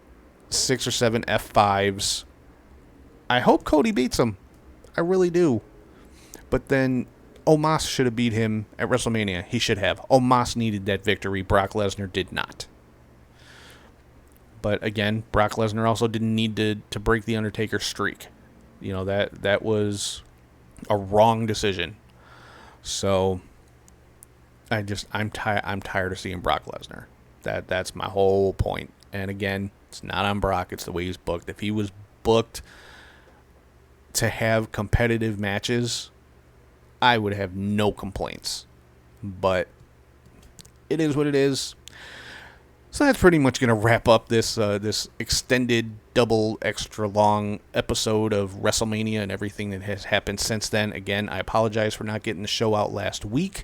A: 6 or 7 F5s. I hope Cody beats him. I really do. But then Omos should have beat him at WrestleMania. He should have. Omos needed that victory. Brock Lesnar did not. But again, Brock Lesnar also didn't need to break the Undertaker's streak. That was a wrong decision. So I'm tired of seeing Brock Lesnar. That's my whole point. And again, it's not on Brock. It's the way he's booked. If he was booked to have competitive matches, I would have no complaints. But it is what it is. So that's pretty much going to wrap up this extended, double, extra long episode of WrestleMania and everything that has happened since then. Again, I apologize for not getting the show out last week.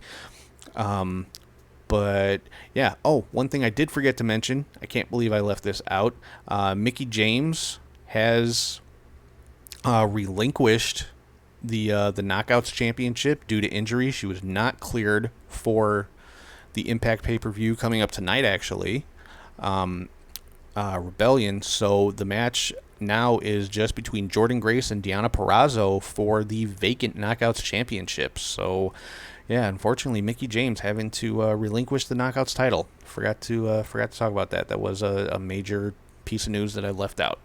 A: But, yeah. Oh, one thing I did forget to mention. I can't believe I left this out. Mickie James has relinquished the Knockouts Championship due to injury. She was not cleared for the Impact pay-per-view coming up tonight, actually. Rebellion. So the match now is just between Jordan Grace and Deonna Purrazzo for the vacant Knockouts Championship. So, yeah, unfortunately, Mickie James having to relinquish the Knockouts title. Forgot to talk about that. That was a major piece of news that I left out.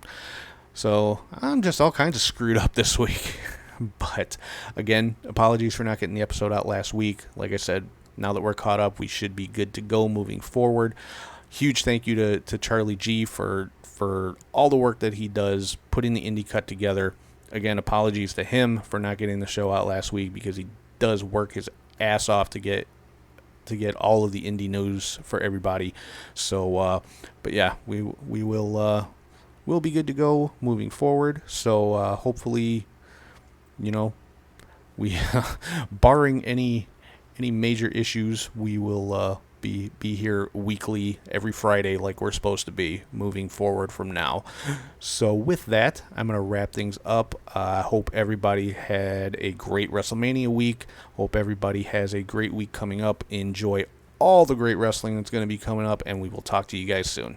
A: So I'm just all kinds of screwed up this week. But again, apologies for not getting the episode out last week. Like I said, now that we're caught up, we should be good to go moving forward. Huge thank you to Charlie G for all the work that he does putting the indie cut together. Again, apologies to him for not getting the show out last week, because he does work his ass off to get all of the indie news for everybody. So, but yeah, we'll be good to go moving forward. So hopefully, we barring any major issues, we will be here weekly every Friday like we're supposed to be moving forward from now. So with that, I'm going to wrap things up. I hope everybody had a great WrestleMania week. Hope everybody has a great week coming up. Enjoy all the great wrestling that's going to be coming up, and we will talk to you guys soon.